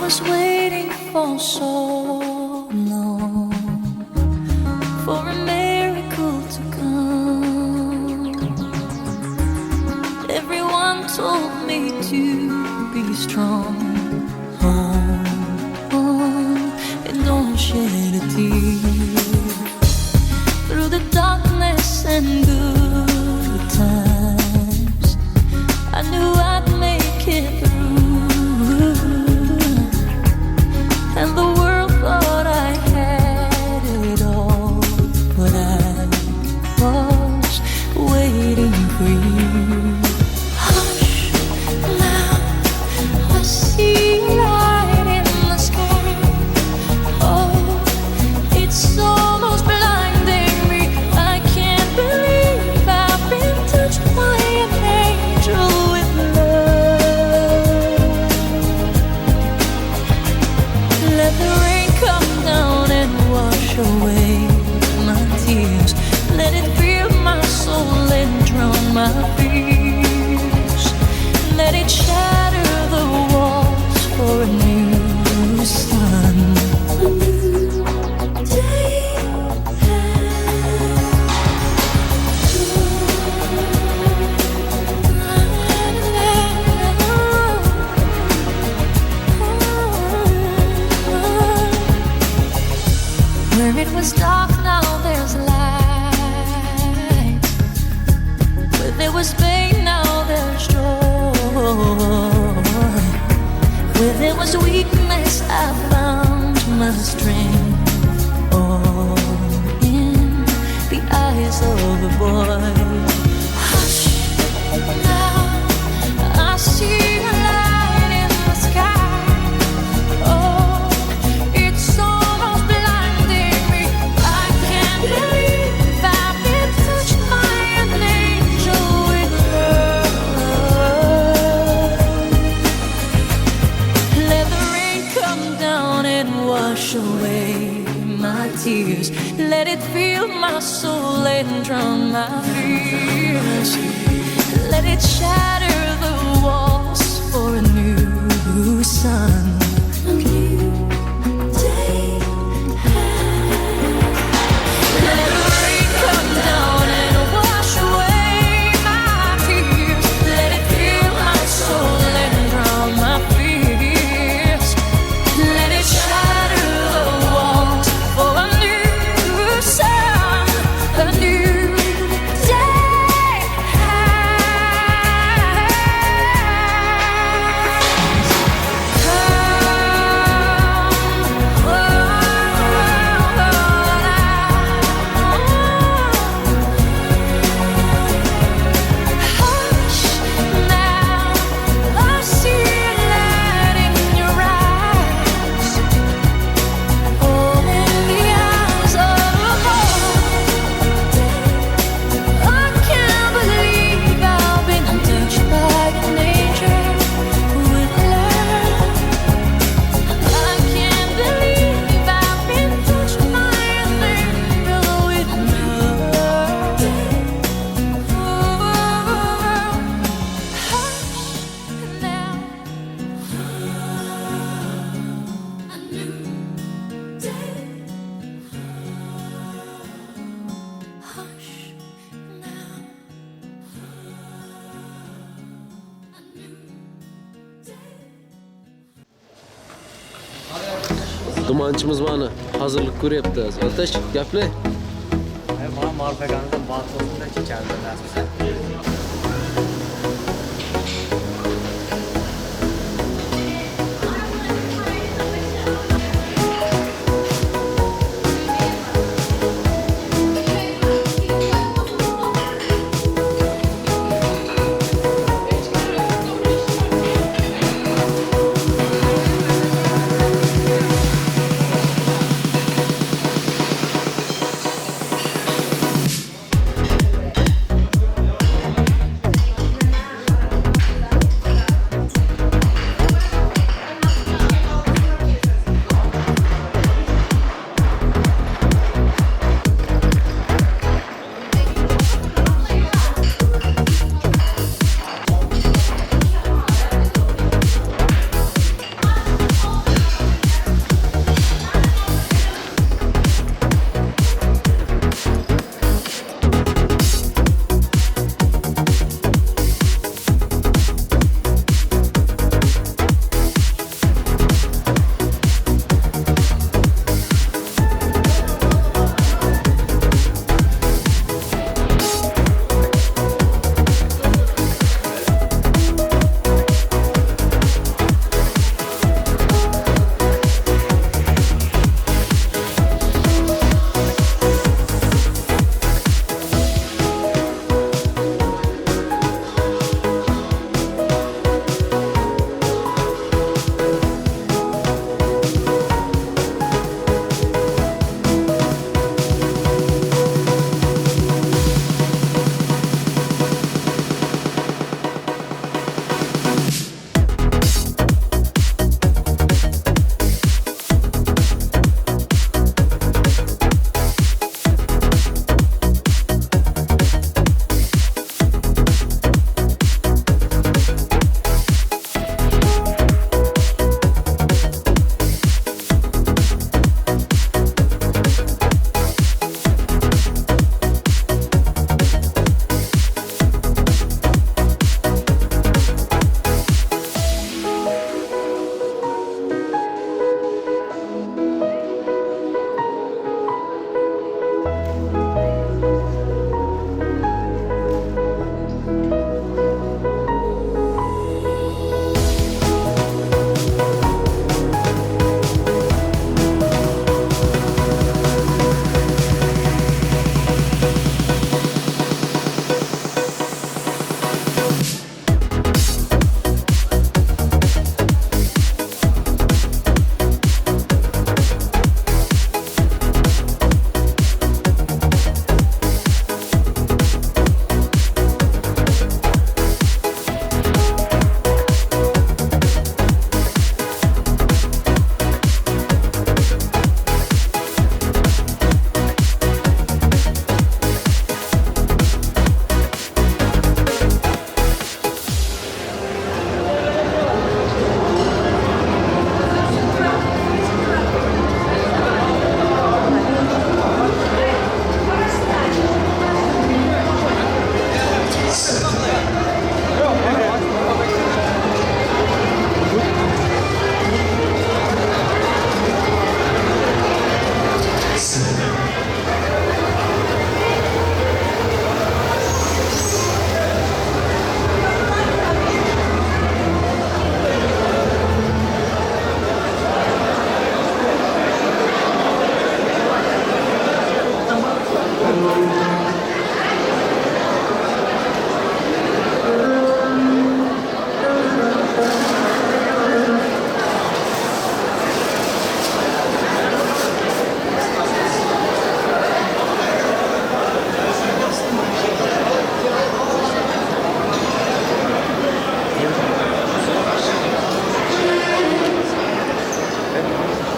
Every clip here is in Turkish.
was waiting for so long for a miracle to come. Everyone told me to be strong. Hold on and don't shed a tear. Through the darkness and good times, I knew I'd make it through. And the world thought I had it all, but I was waiting for you. Hush, now I see light in the sky. Oh, it's almost blinding me. I can't believe I've been touched by an angel with love. Let the rain come down and wash away my tears. Let it fill my soul and drown my fears. Let it shatter the walls for a new sun. A new day. Where it was dark, now there's light. Where there was pain, now there's joy. Where there was weakness, I found my strength. All in the eyes of a boy. Hush, now I see a light in the sky. Oh, it's almost blinding me. I can't believe I've been touched by an angel with love. Let the rain come down and wash away my tears. Let it fill my soul and drown my fears. Let it shatter the walls for a new sun. A new day. Let the rain come down and wash away my tears. Let it fill my soul and drown my fears. Let it shatter the walls for a new sun, a new day. Hush, now I see a light in your eyes. Oh, in the eyes of a boy. I can't believe I've been touched by an angel with love. I can't believe I've been touched by an angel with love. Hush now, a new day. Hush now, a new day. Dumançımız bana hazırlık kuryapti. Ateş, gapli. Bana marpegandan batmasında çekerdiler bize.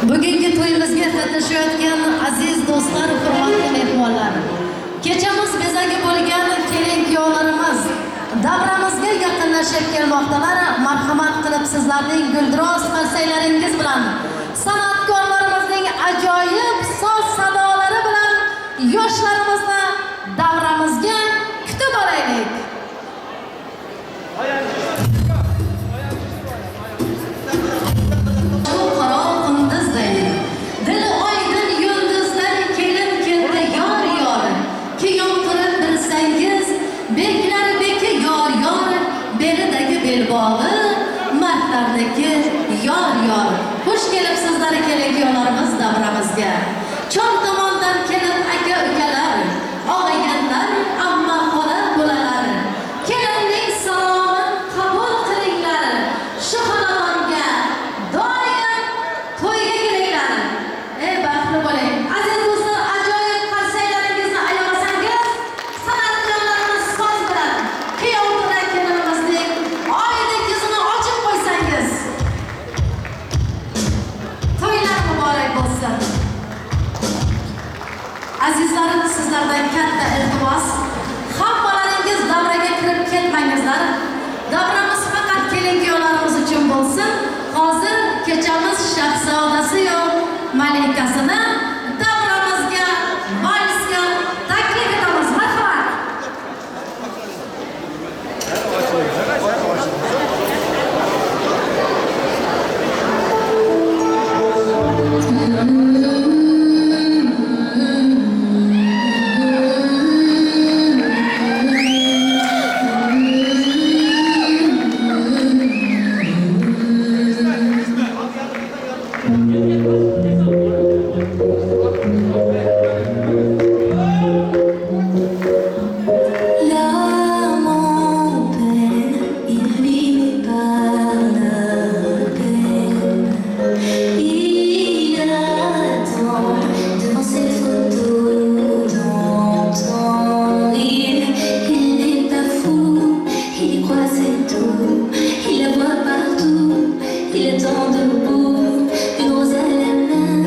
Bugungi to'yimizga qatnashayotgan aziz do'stlar, hurmatli mehmonlar. Kechamiz bezagi bo'lgan kelin-kuyovlarimiz davramizga yaqinlashib kelmoqdalar. Marhamat qilib sizlarning guldiroz qarsaylaringiz bilan san'atkorlarimizning ajoyib so'z sadolari bilan yoshlarimizni davramizga kutib olaylik. Belbog'i martlardagi yor xush kelibsizlar kelin-kuyovlarimiz davramizga. Chor tomondan kelin aka ukalar, og'ayganlar, amma xola bolalar, kelinning salomini qabul qilinglar. Shu xonadonga doim to'yga kelinglar. Baxtli bo'ling. Aziz do'stlar, ajoyib qarsaylaringizni ayamasangiz, san'atkorlarimiz so'z bilan kuyov bilan kelinimizning oilangizni ochib qo'ysangiz, to'ylar muborak bo'lsin. Azizlarim, sizlardan katta iltimos, hammalaringiz davraga kirib ketmangizlar. Davramiz faqat kelin-kuyovlarimiz uchun bo'lsin. Hozir kechamiz shahzodasi yo'q malikasini davramizga, valsga taklif etamiz. Marhamat. Il attend debout, une rose à la main,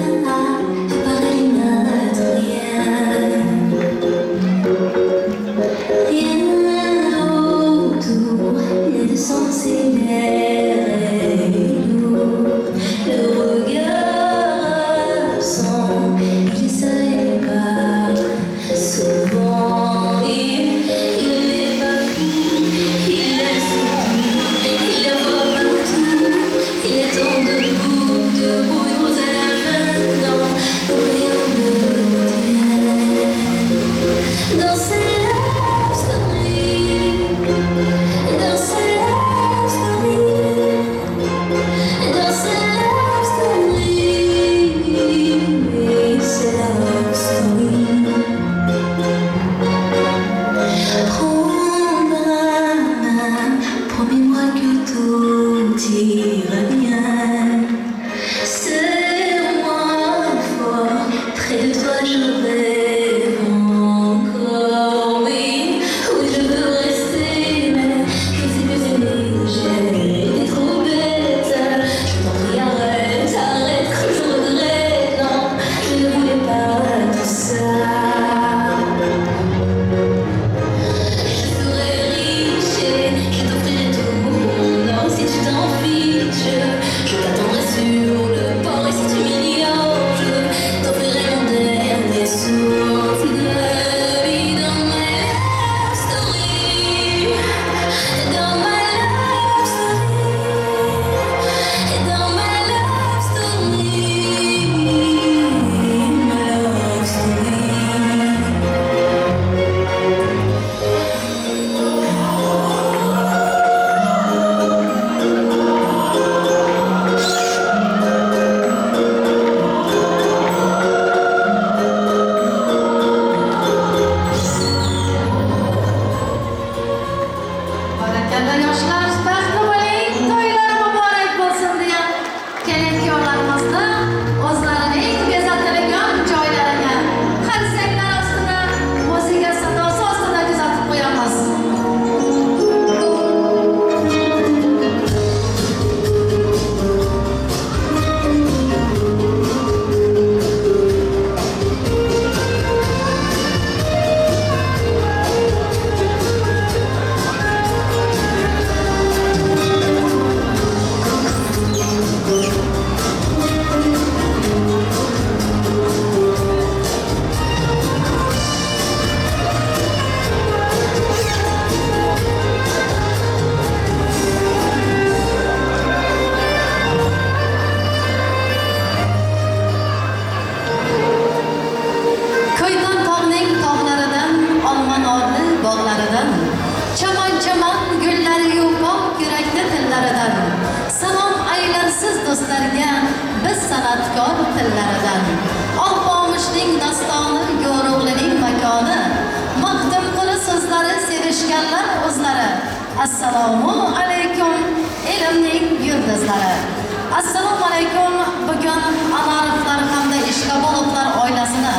do'stlarga biz san'atkor tillaridan Olqomushning dastoni yo'rug'lining makoni maqtum qili so'zlari sevishganlar o'zlari assalomu alaykum ilmning yulduzlari. Assalomu alaykum. Bugun Anariflar hamda Ishqobolovlar oilasini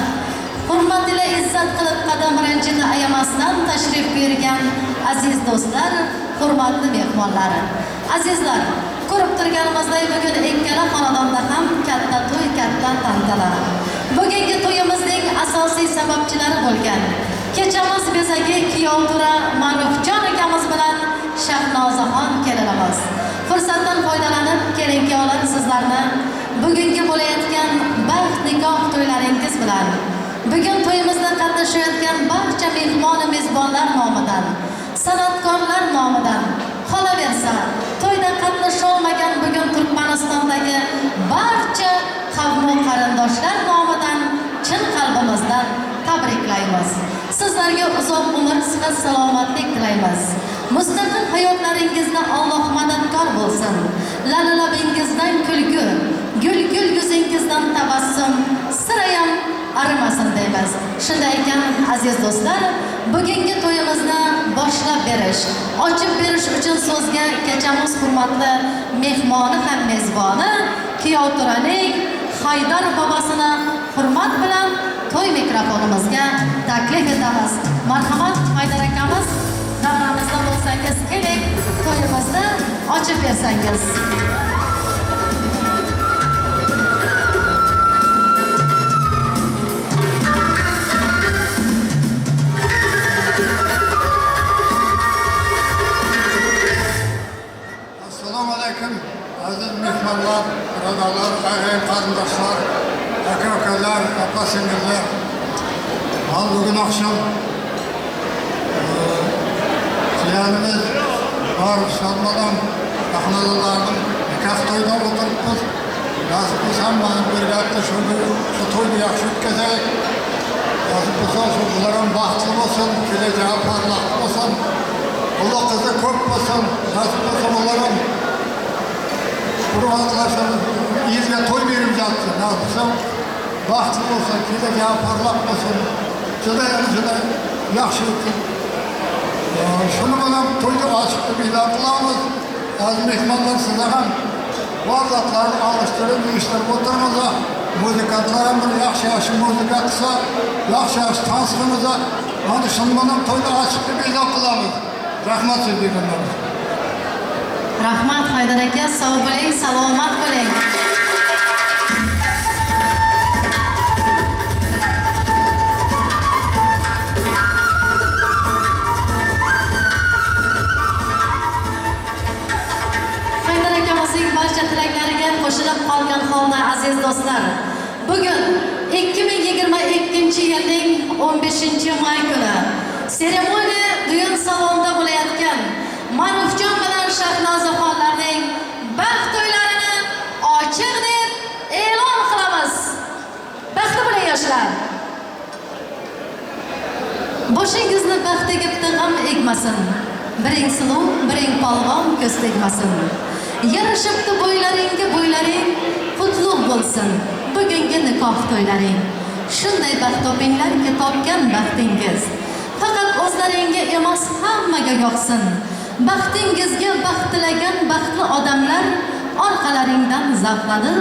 hurmat ila izzat qilib qadam ranjini ayamasdan tashrif buyurgan aziz do'stlar, hurmatli mehmonlar. Azizlar, ko'rib turganimizdek bugun ikkala xonadonda ham katta to'y, katta tantana. Bugungi to'yimizning asosiy sababchilari bo'lgan kechamiz bezagi kuyovtura Ma'rufjon akamiz bilan Shahnozaxon kelinimiz. Fursatdan foydalanib keling kuyovlar, sizlarni bugungi bo'layotgan baxt nikoh to'ylaringiz bilan bugun to'yimizda qatnashayotgan barcha mehmon mezbonlar nomidan, san'atkorlar nomidan, qolaversa to'yda qatnasholmagan bugun Turkmanistondagi barcha qavm qarindoshlar nomidan chin qalbimizdan tabriklaymiz. Sizlarga uzoq umr, sihat, salomatlik tilaymiz. Mustaqil hayotlaringizda Alloh madadkor bo'lsin. Labingizdan kulgu, gul yuzingizdan tabassum sirayam arimasin deymiz. Shunday ekan aziz do'stlar, bugungi to'yimizni boshlab berish, ochib berish uchun so'zga kechamiz hurmatli mehmoni ham mezboni kuyovturaning Haydar bobosini hurmat bilan to'y mikrofonimizga taklif etamiz. Marhamat Haydar akamiz, davramizda bo'lsangiz keling, to'yimizni ochib bersangiz. Assalomu alaykum aziz mehmonlar, birodarlar, qarindoshlar, aka-ukalar, opa-singillar. Bugun akşam jiyanimiz Faruk Sharmadan rahmatullohning nikoh to'yida o'tiribmiz. Nasib bo'lsa hammani birgalikda shu to'yni yaxshi o'tkazaylik. Nasib bo'lsa shular ham baxtli bo'lsin, kelajagi parlaq bo'lsin. Allah qizi ko'p bo'lsin. Nasib bo'lsa ular ham hurmatlashib, yuzga to'y berib yotsin. Nasib bo'lsa baxtli bo'lsin, kelajagi parlaq bo'lsin. Juda yaxshi o'tsin. Shuni bilan to'yni ochiq deb e'lon qilamiz. Aziz mehmonlar, sizlar ham bor zatlarni alishtirib, yig'ishtirib o'tirmiz. Muzikantlar ham bir yaxshi muzika qilsa, yaxshi dans qilamiz. Mana shuni bilan to'yni ochiq deb e'lon qilamiz. Rahmat sizlarga. Rahmat Haydar aka, sog' bo'ling, salomat bo'ling. Haydar akamizning barcha tilaklariga qo'shilib qolgan holda aziz do'stlar, bugun 2022-yilning 15-may kuni seremoniya düğün salonida bo'layotgan Ma'rufjon bilan Shahnozaxonlarning baxt to'ylarini ochiq deb e'lon qilamiz. Baxtli bo'ling yoshlar. Boshingizni baxtiga bitta g'am egmasin. Biring suluv, biring polvon ko'z tegmasin. Yarashibdi bo'ylaring qutlug' bo'lsin. Bugungi nikoh to'ylaring. Shunday baxt topinglarki, topgan baxtingiz faqat o'zlaringga emas, hammaga yoqsin. Baxtingizga baxt tilagan baxtli odamlar orqalaringdan zavqlanib,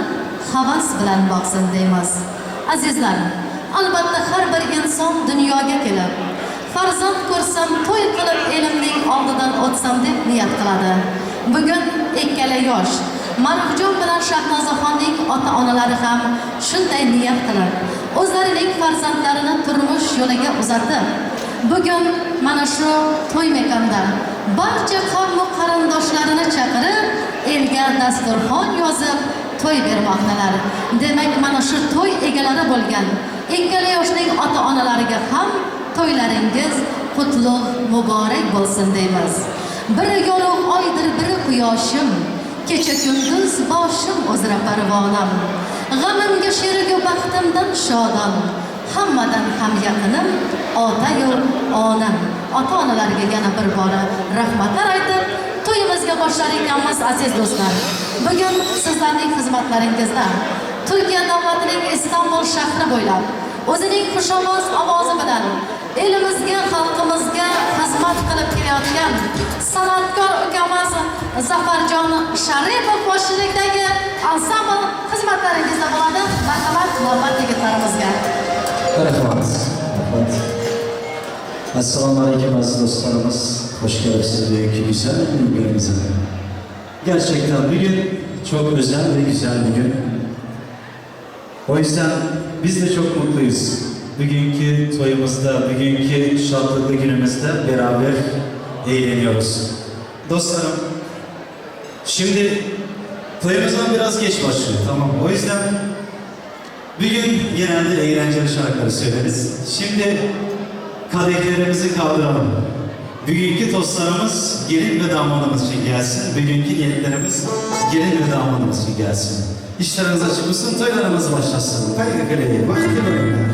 havas bilan boqsin deymiz. Azizlar, albatta har bir inson dunyoga kelib, farzand ko'rsam, to'y qilib elimning oldidan o'tsam deb niyat qiladi. Bugun ikkala yosh Ma'rufjon bilan Shahnozaxonning ota-onalari ham shunday niyat qilib, o'zlarining farzandlarini turmush yo'liga uzatib, bugun mana shu to'y makonda barcha qavm qarindoshlarini chaqirib, elga dasturxon yozib to'y bermoqdalar. Demak, mana shu to'y egalari bo'lgan ikkala yoshning ota-onalariga ham to'ylaringiz qutlug' muborak bo'lsin deymiz. Biri yorug' oydir, biri quyoshim, kecha kunduz boshim o'zra parvonam. G'amimga sherigu baxtimdan shodam, hammadan ham yaqinim ota-yu onam. Ota-onalarga yana bir bora rahmatlar aytib, to'yimizga boshlar ekanmiz aziz do'stlar. Bugun sizlarning xizmatlaringizda Turkiya davlatining Istanbul shahri bo'ylab o'zining xushovoz ovozi bilan elimizga, xalqimizga xizmat qilib kelayotgan san'atkor ukamiz Zafarjon Sharipov boshchiligidagi ansambl xizmatlaringizda bo'ladi. Marhamat, navbat yigitlarimizga. Rahmat. Assalomu alaykum aziz dostlarımız. Hoş geldiniz bugünkü güzel günümüze. Gerçekten bugün çok özel ve güzel bir gün. O yüzden biz de çok mutluyuz. Bugünkü toyumuzda, bugünkü şadlıklı günümüzde beraber eğleniyoruz. Dostlarım, şimdi toyumuzdan biraz geç başlıyor, tamam. O yüzden bugün genelde eğlenceli şarkıları söyleriz. Şimdi kadehlerimizi kaldıralım. Bugünkü tostlarımız gelin ve damadımız için gelsin. Bugünkü niyetlerimiz gelin ve damadımız için gelsin. İşleriniz açık olsun, toylarımız başlasın. Haydi kaleye, vakti bölümler.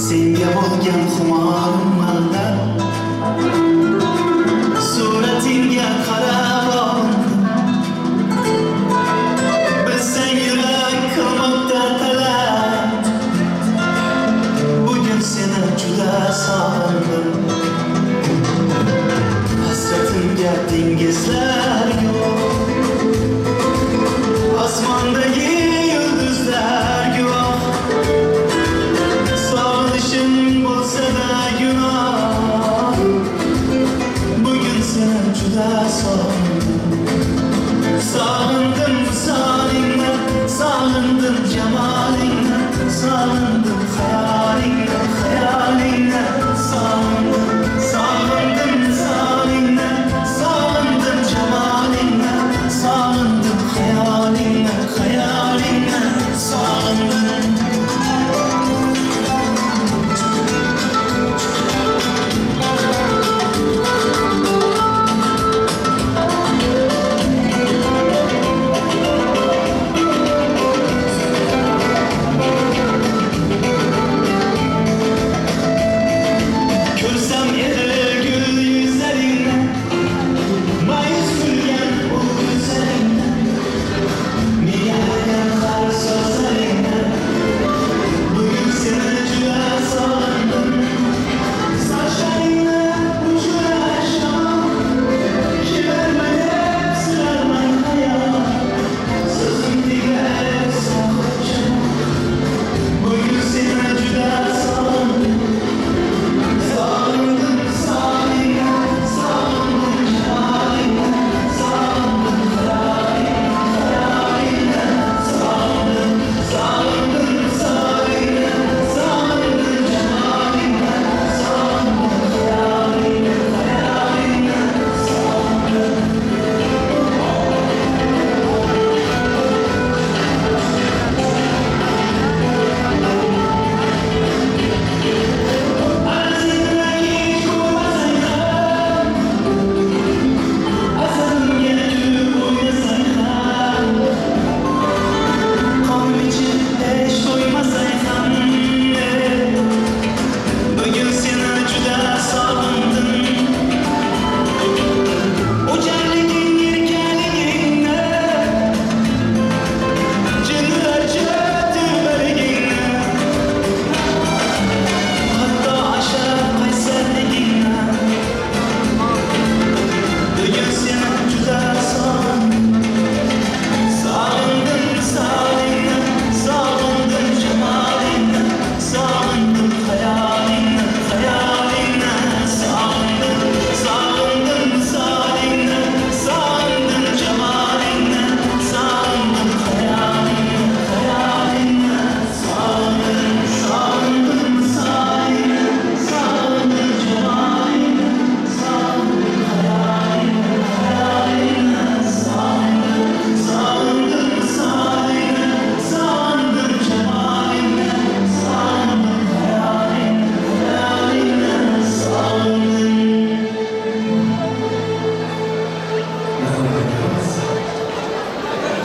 Senga bo'lgan xumorim malda suratingga qarab oldim. Bilsang yurak qilmoqda talab. Bugun seni juda sog'indim. Hasratimga dengizlar yo'q. Osmondagi yulduzlar guvoh. Sağlışın bolsa da günah. Bugün seni juda sağındım. Sağındım salinle, sağındım cemalinle, sağındım hayalinle, hayalinle, sağındım. Sağındım salinle, sağındım cemalinle, sağındım hayalinle, hayalinle, sağındım.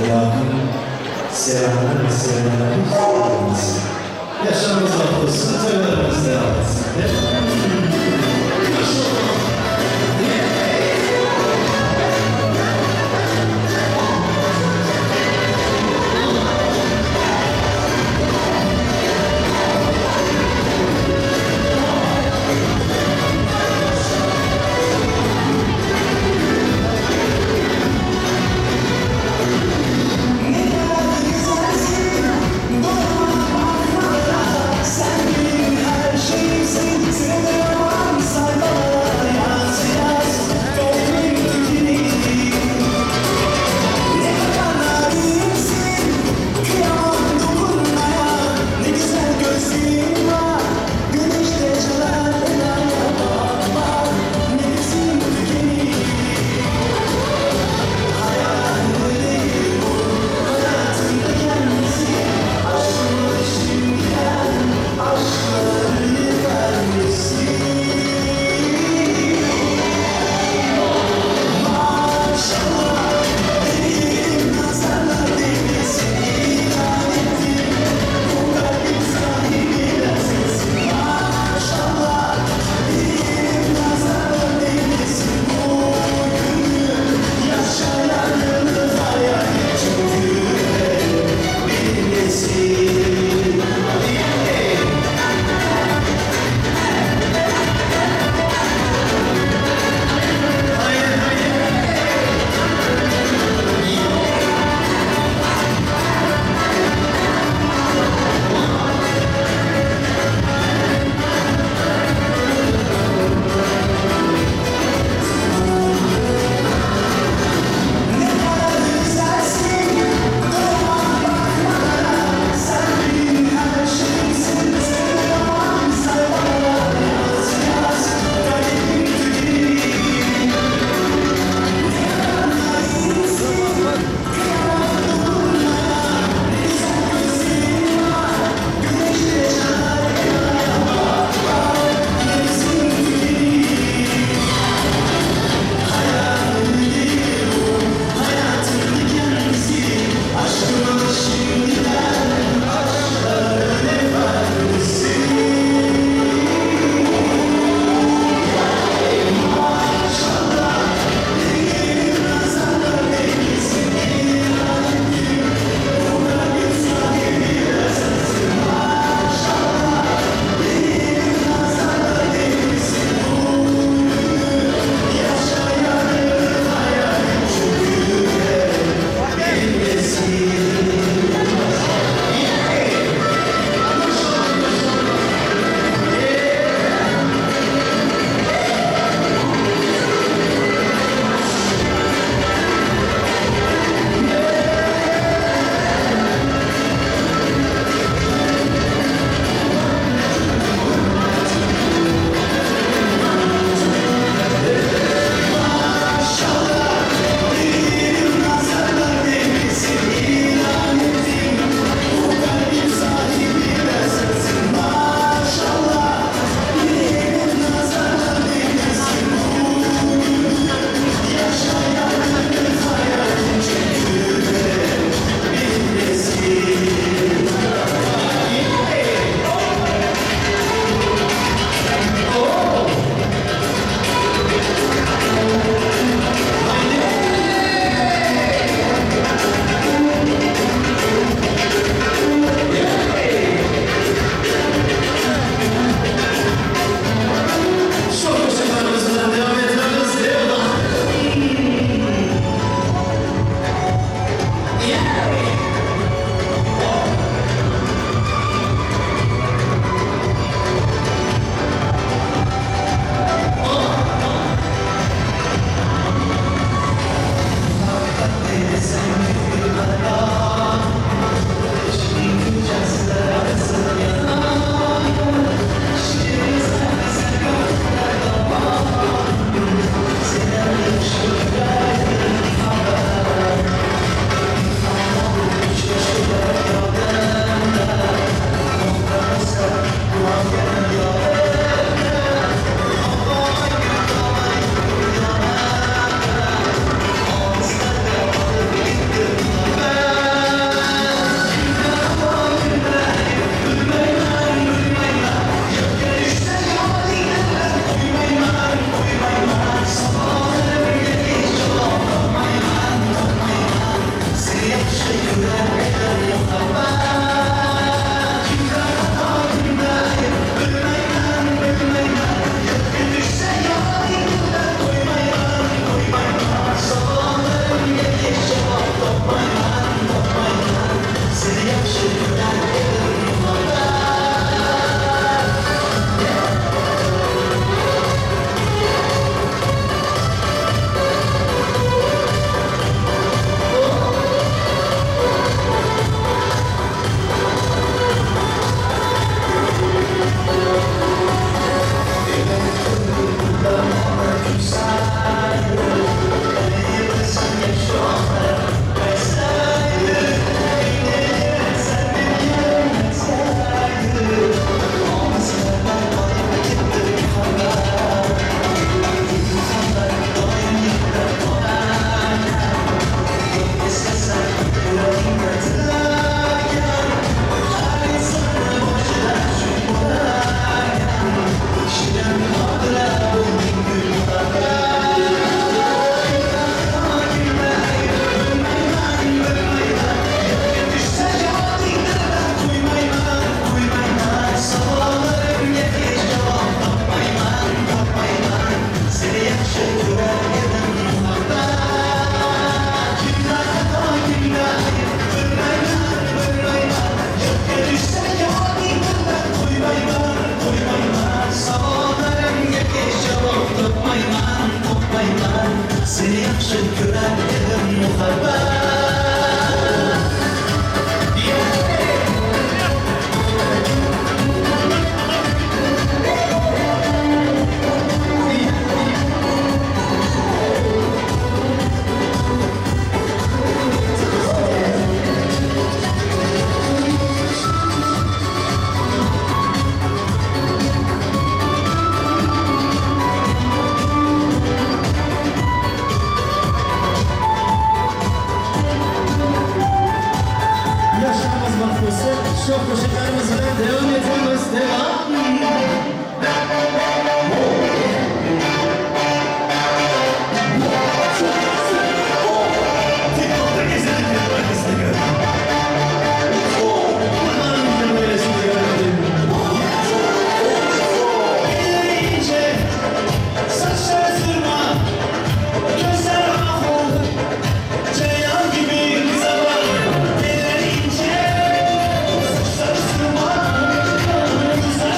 Yakın, sevenler ve sevenler hepsi. Yaşamımız olsun, söylerimiz devam etsin. çok koşuklarımızla devam etmemiz devam. TikTok'ta gezelim ya ben Instagram. Bunların da böylesini gördüm. İnce saçlar sırma, gözler ahul, ceylan gibi kıza bak. Eller ince saçlar sırma, gözler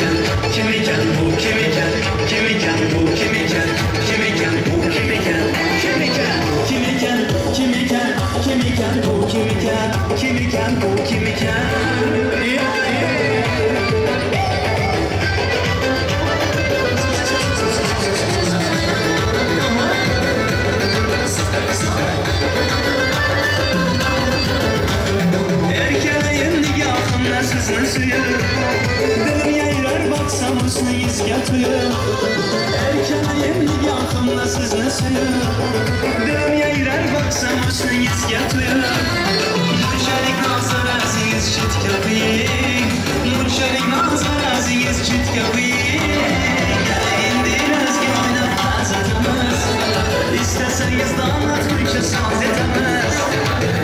iken, kim iken bu, kim iken, kim iken bu, kim iken, kim iken bu, kim iken, kim iken, kim iken, kim iken, kim iken bu, kim iken, kim iken bu, kim iken. Erkeğin nigahına sızın suyu, dilim yayrar baksam husnu yüz yatıyor. Erkeğin nigahına sızın suyu, dilim yayrar baksam husnu yüz yatıyor. Murşerik nazar aziz çit kapıyı, murşerik nazar aziz çit kapıyı. Gelin biraz oynap hazırlamaz, İsteseniz damat kuşa saz etemez.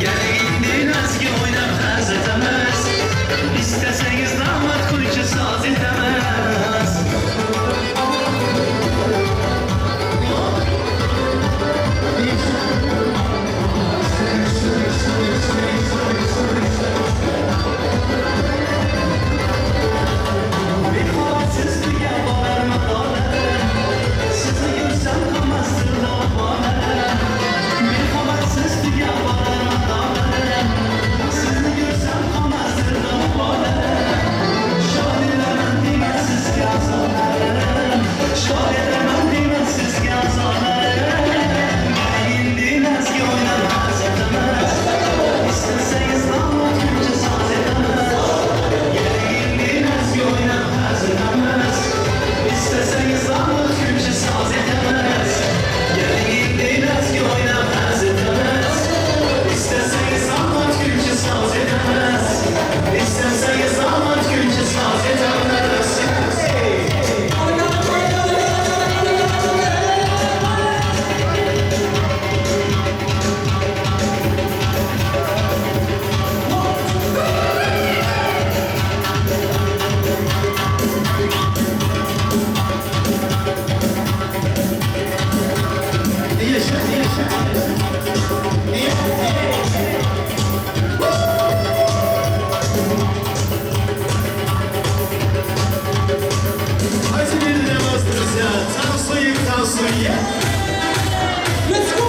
Gelin biraz oynap hazırlamaz, İsteseniz damat kuşa saz etemez. Bir havatsız dünya bağırma dağlara, sizi görsem kamazdır dağlara. Bir havatsız dünya bağırma dağlara, sizi görsem kamazdır dağlara. Şahilerim dinsiz yazarlarım, şahilerim dinsiz yazarlarım. Gelin dinmez ki oynamaz edemez, İsteseniz damat Türkçe saz edemez. Gelin dinmez ki oynamaz edemez, İsteseniz damat Türkçe saz edemez. Gelin dinmez ki oynamaz edemez, İsteseniz damat Türkçe saz edemez. İsteseniz damat Türkçe saz edemez. Hadi birine bastırız ya. Tansu'yu Tansu'yu. Let's go.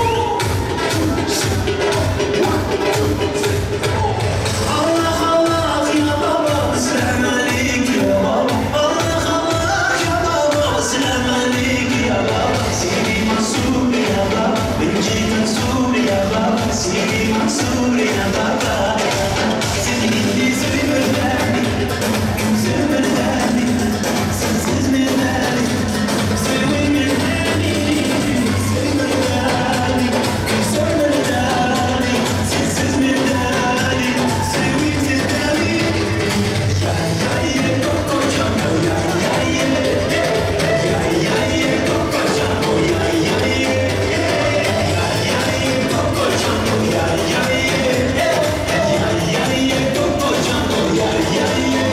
Allah Allah ya baba, selam aleyküm ya baba. Allah Allah ya baba, selam aleyküm ya baba. Seni Mansur ya baba, Benci Mansur ya baba, Seni Mansur ya baba. Seni gitti sürümlerdi, sürümlerdi, sensiz mi derdi, sürümlerdi, sürümlerdi, sürümlerdi, sensiz mi derdi, sürümlerdi. Ya ya ye koko cango, ya ya ye, ya ya ye koko cango, ya ya ye, ya ya ye koko cango, ya ya ye, ya ya ye koko cango, ya ya ye.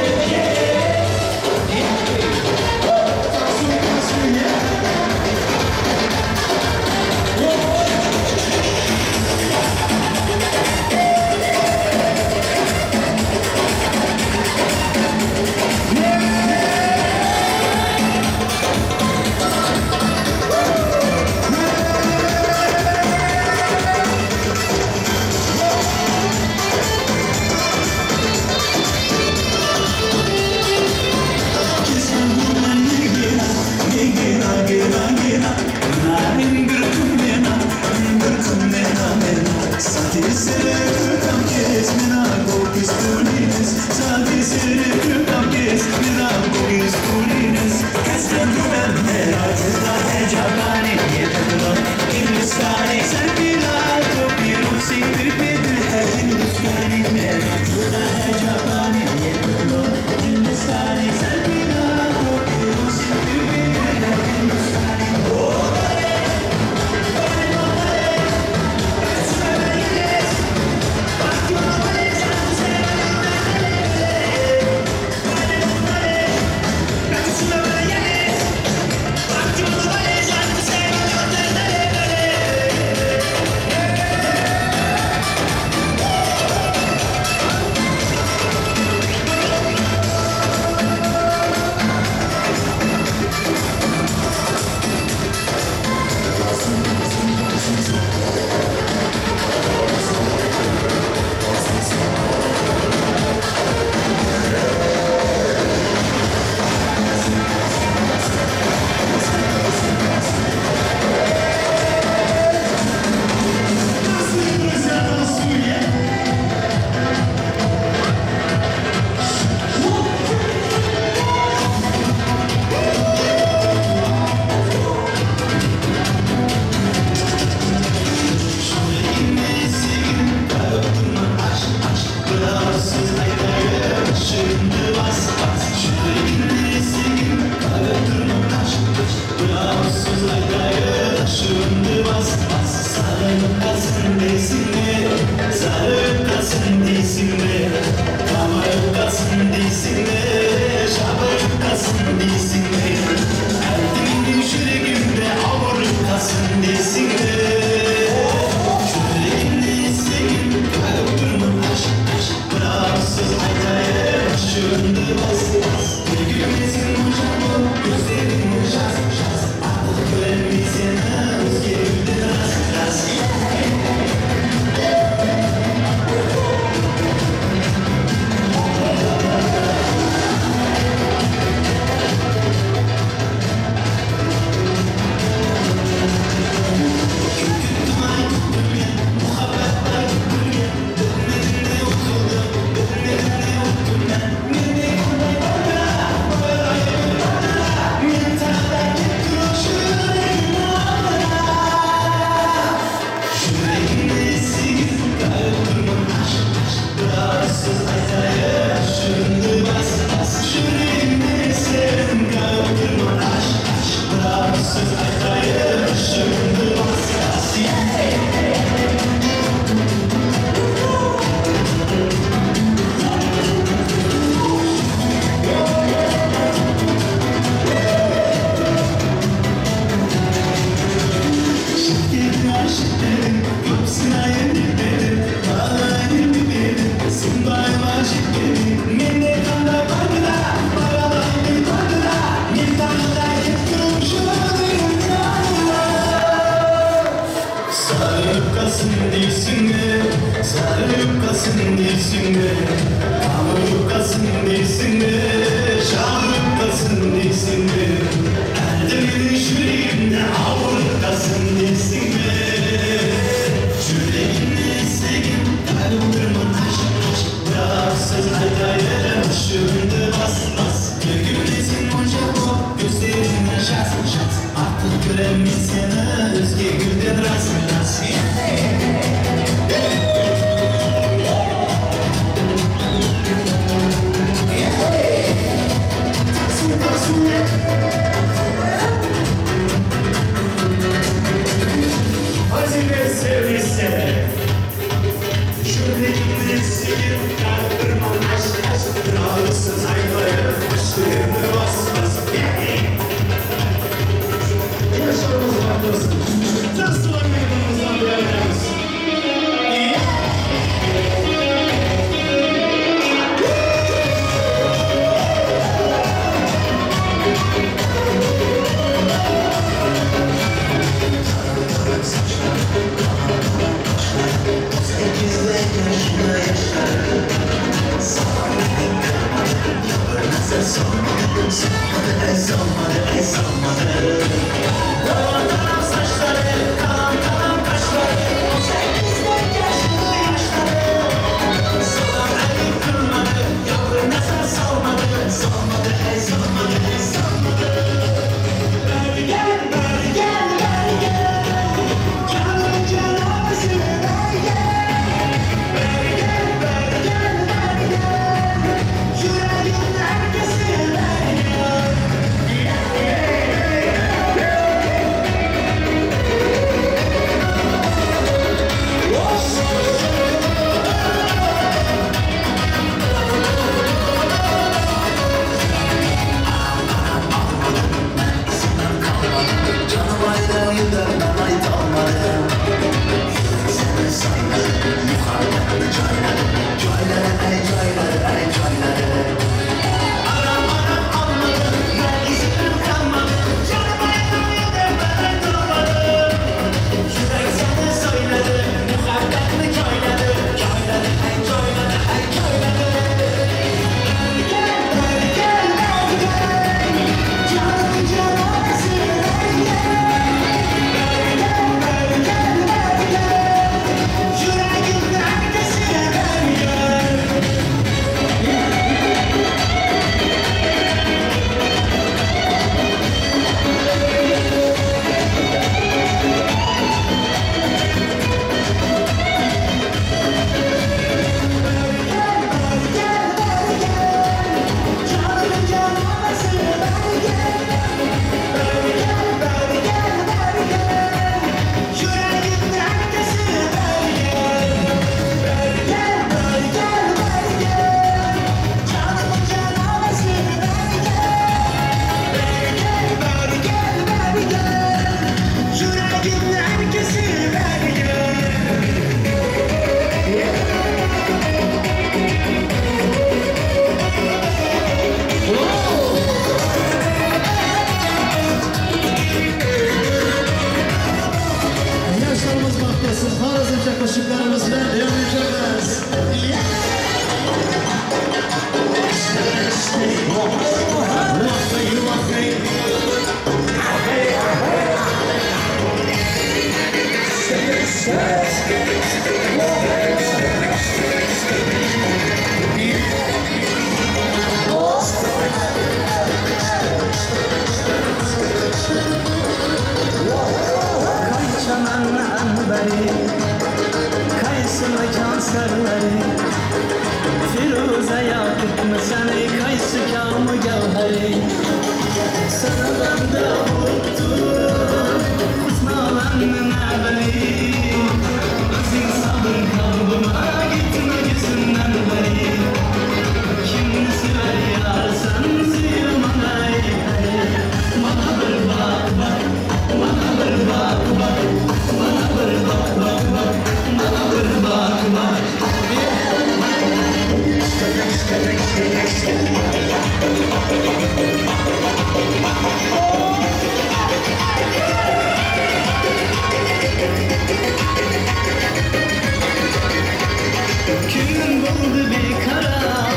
Gün buldu bir karar,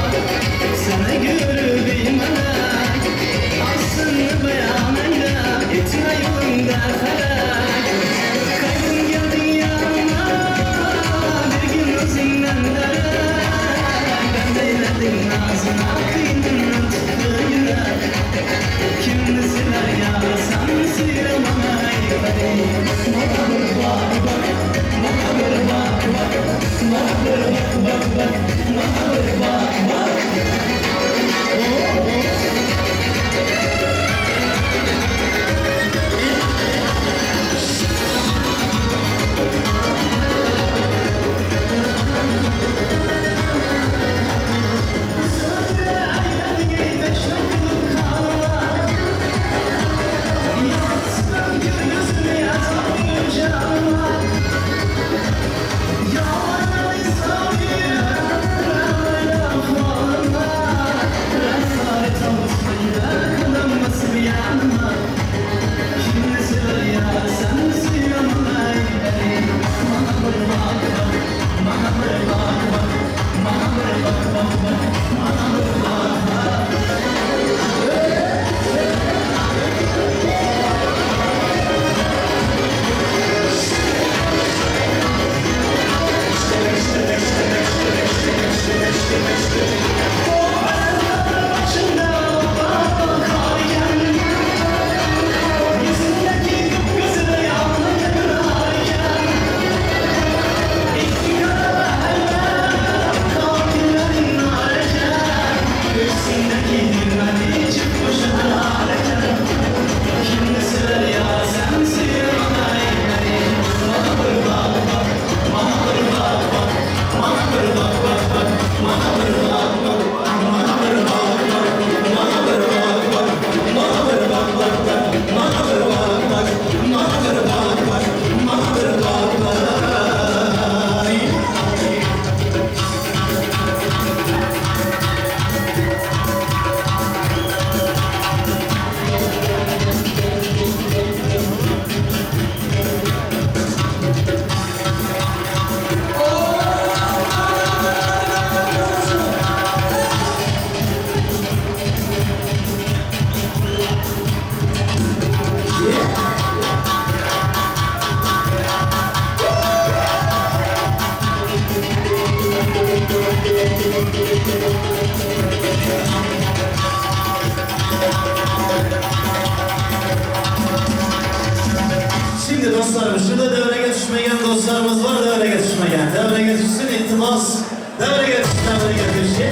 sana göre bir melek. Aslını beyan eyle, etme yolunda felek. Kaybın geldi yanıma, bir gün özünden derek. Ben de eyledim ağzına, kıyımdan çıktı yürek. Kimini siler ya, sen söyle bana eyledim. Bana bir bak bak, bana bir bak bak. Bana bir bak bak bak, bana bir bak bak. Şimdi dostlarım, şurada devreye düşmeyen dostlarımız var, devreye düşmeyen. Devreye düşsün, iltimas. Devreye düşsün, devreye düşsün.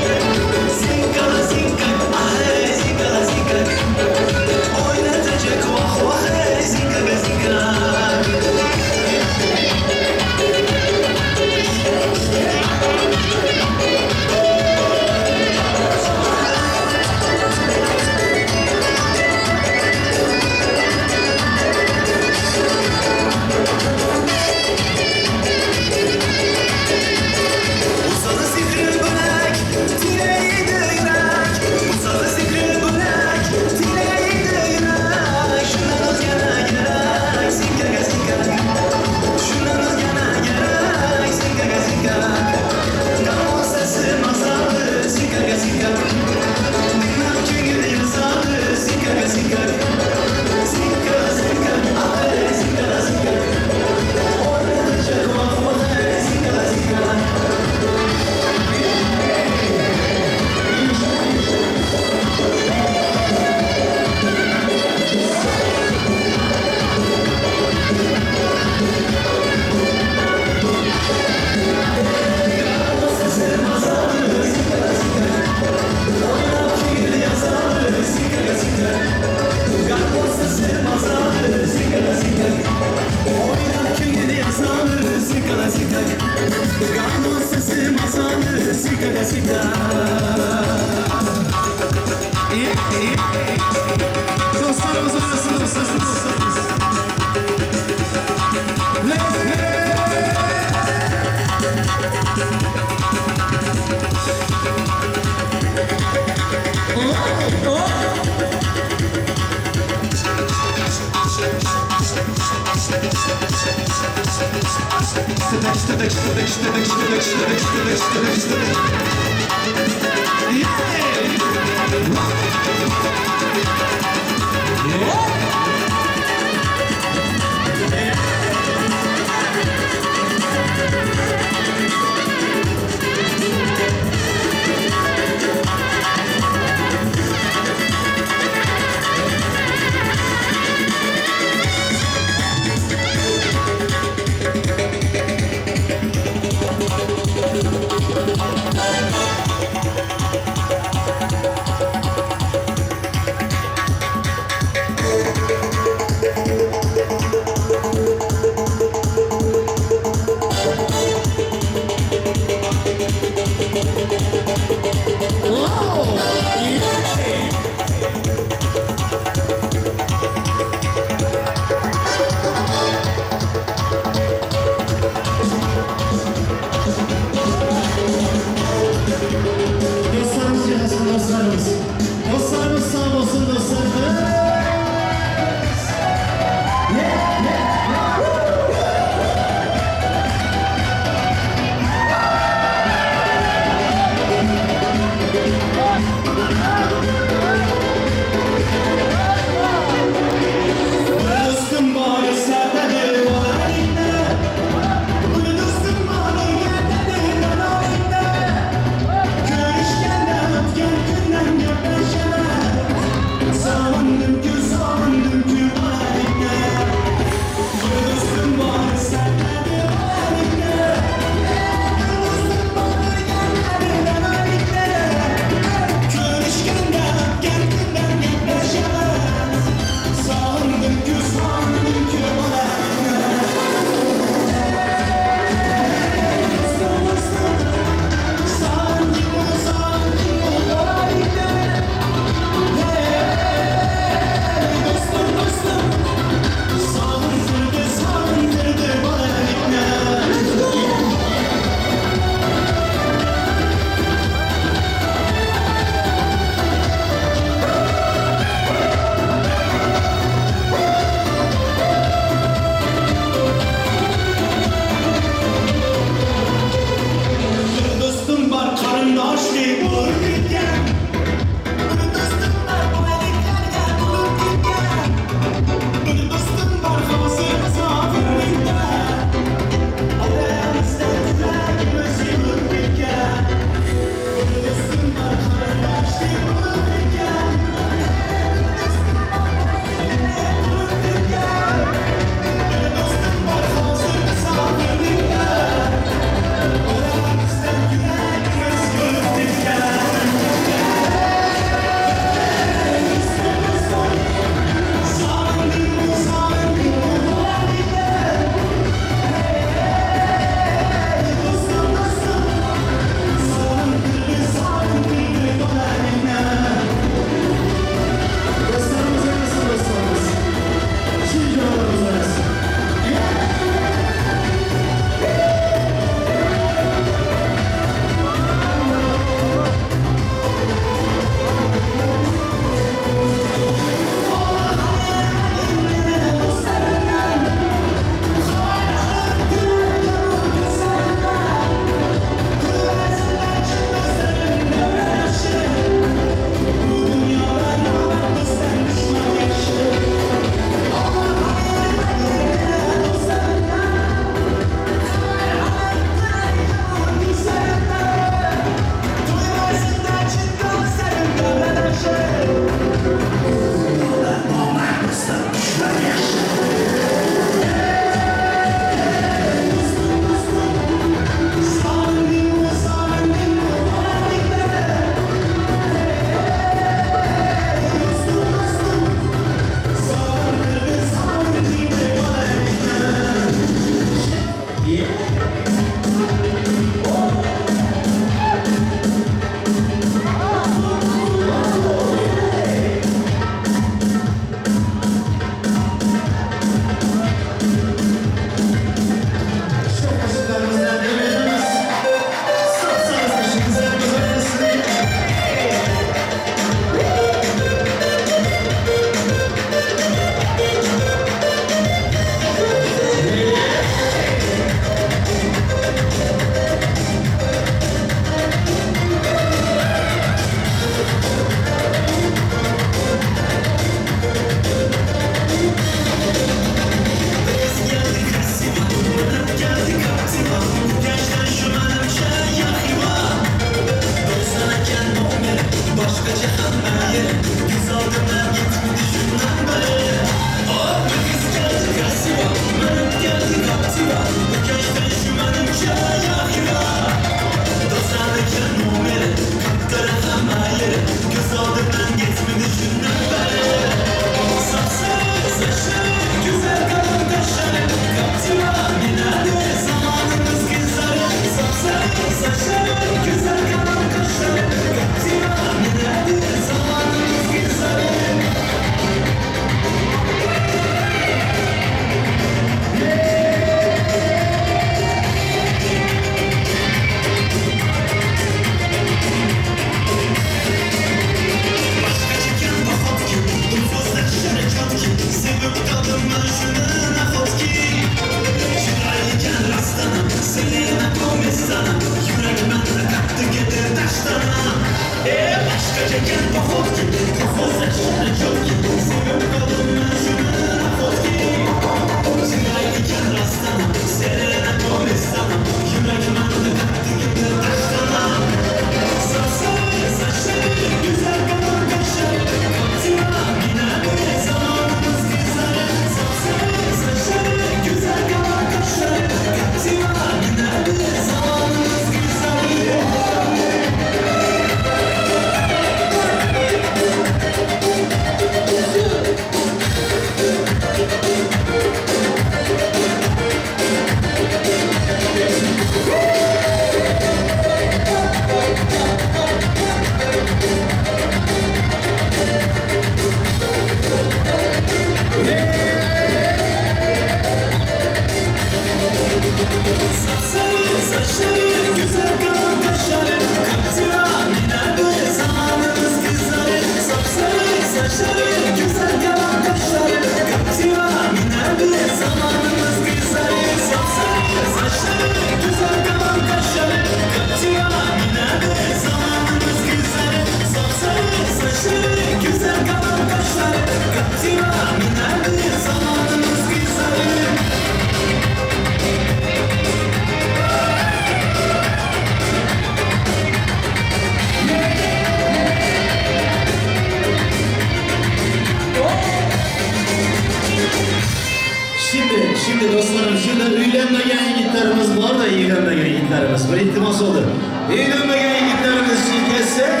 Bir iltimas oldu. İyi dönmegen yigitlerimiz için kesse.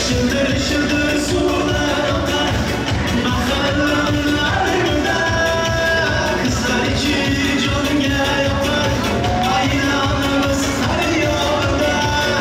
Şıldır şıldır sular akar mahallemlerde. Kızlar için cönge yapar aynalarımız sarıyorlar.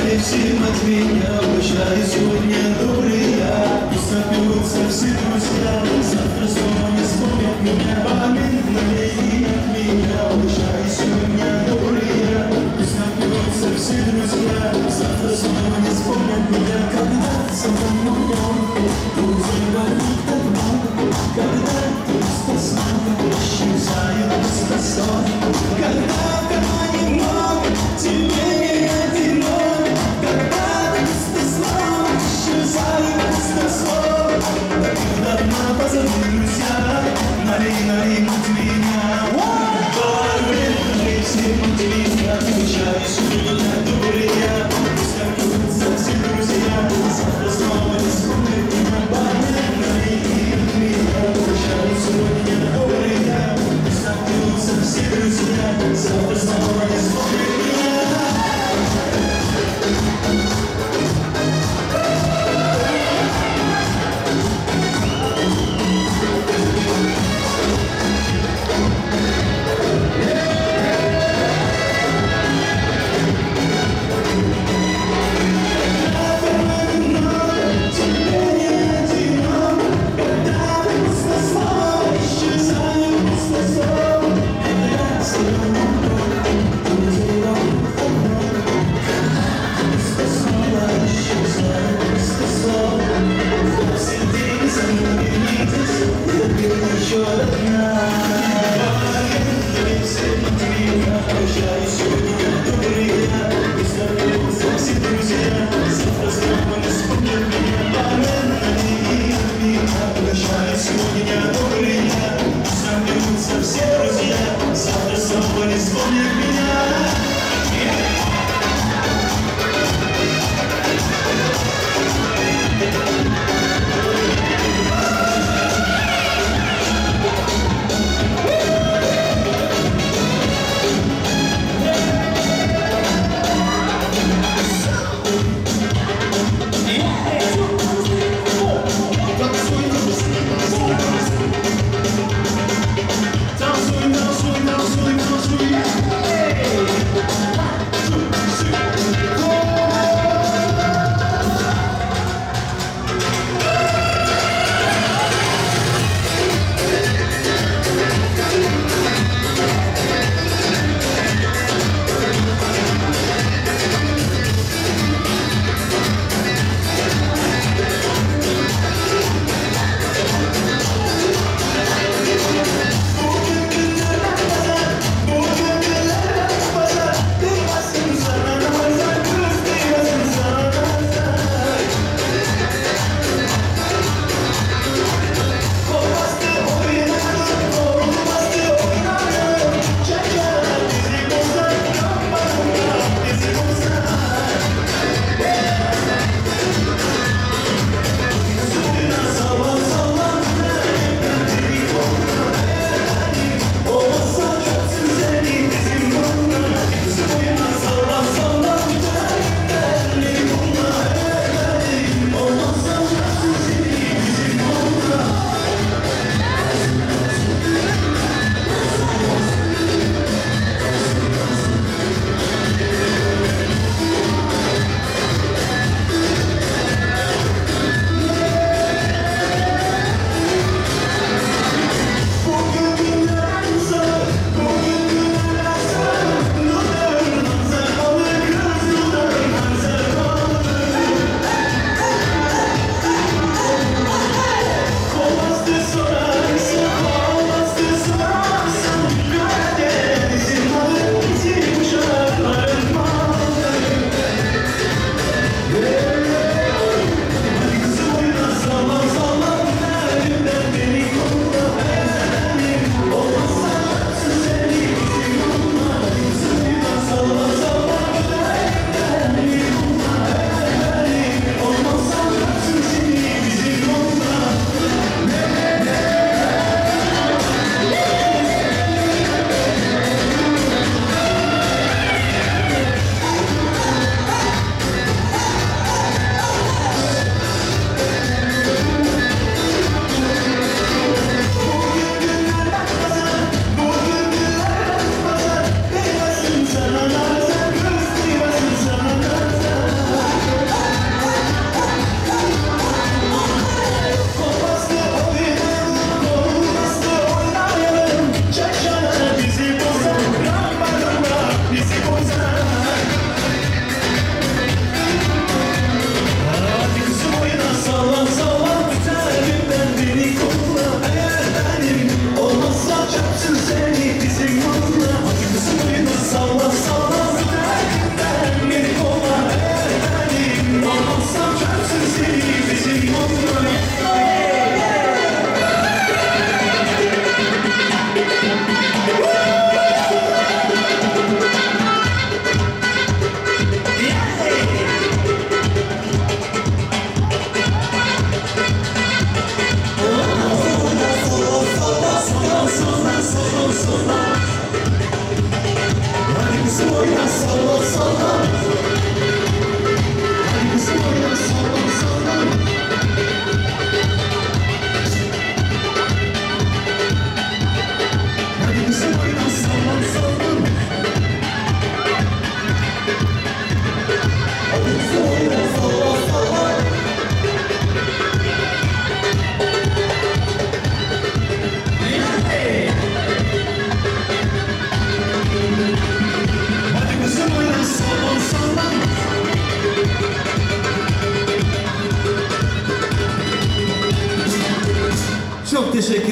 Hepsi matmina, boşa izun ya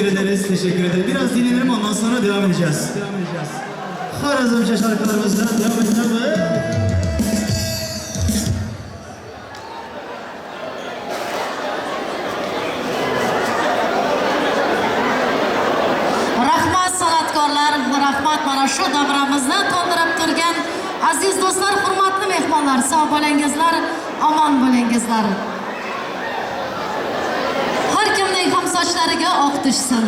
ederiz, teşekkür ederim. Biraz dinlenelim, ondan sonra devam edeceğiz. Harazımca şarkılarımızla devam edeceğiz. Rahmat san'atkorlar, rahmat mana shu davramizni to'ldirib turgan aziz do'stlar, hurmatli mehmonlar, sog' bo'lingizlar, omon bo'lingizlar. Har kimning ham sochlariga oq tushsin,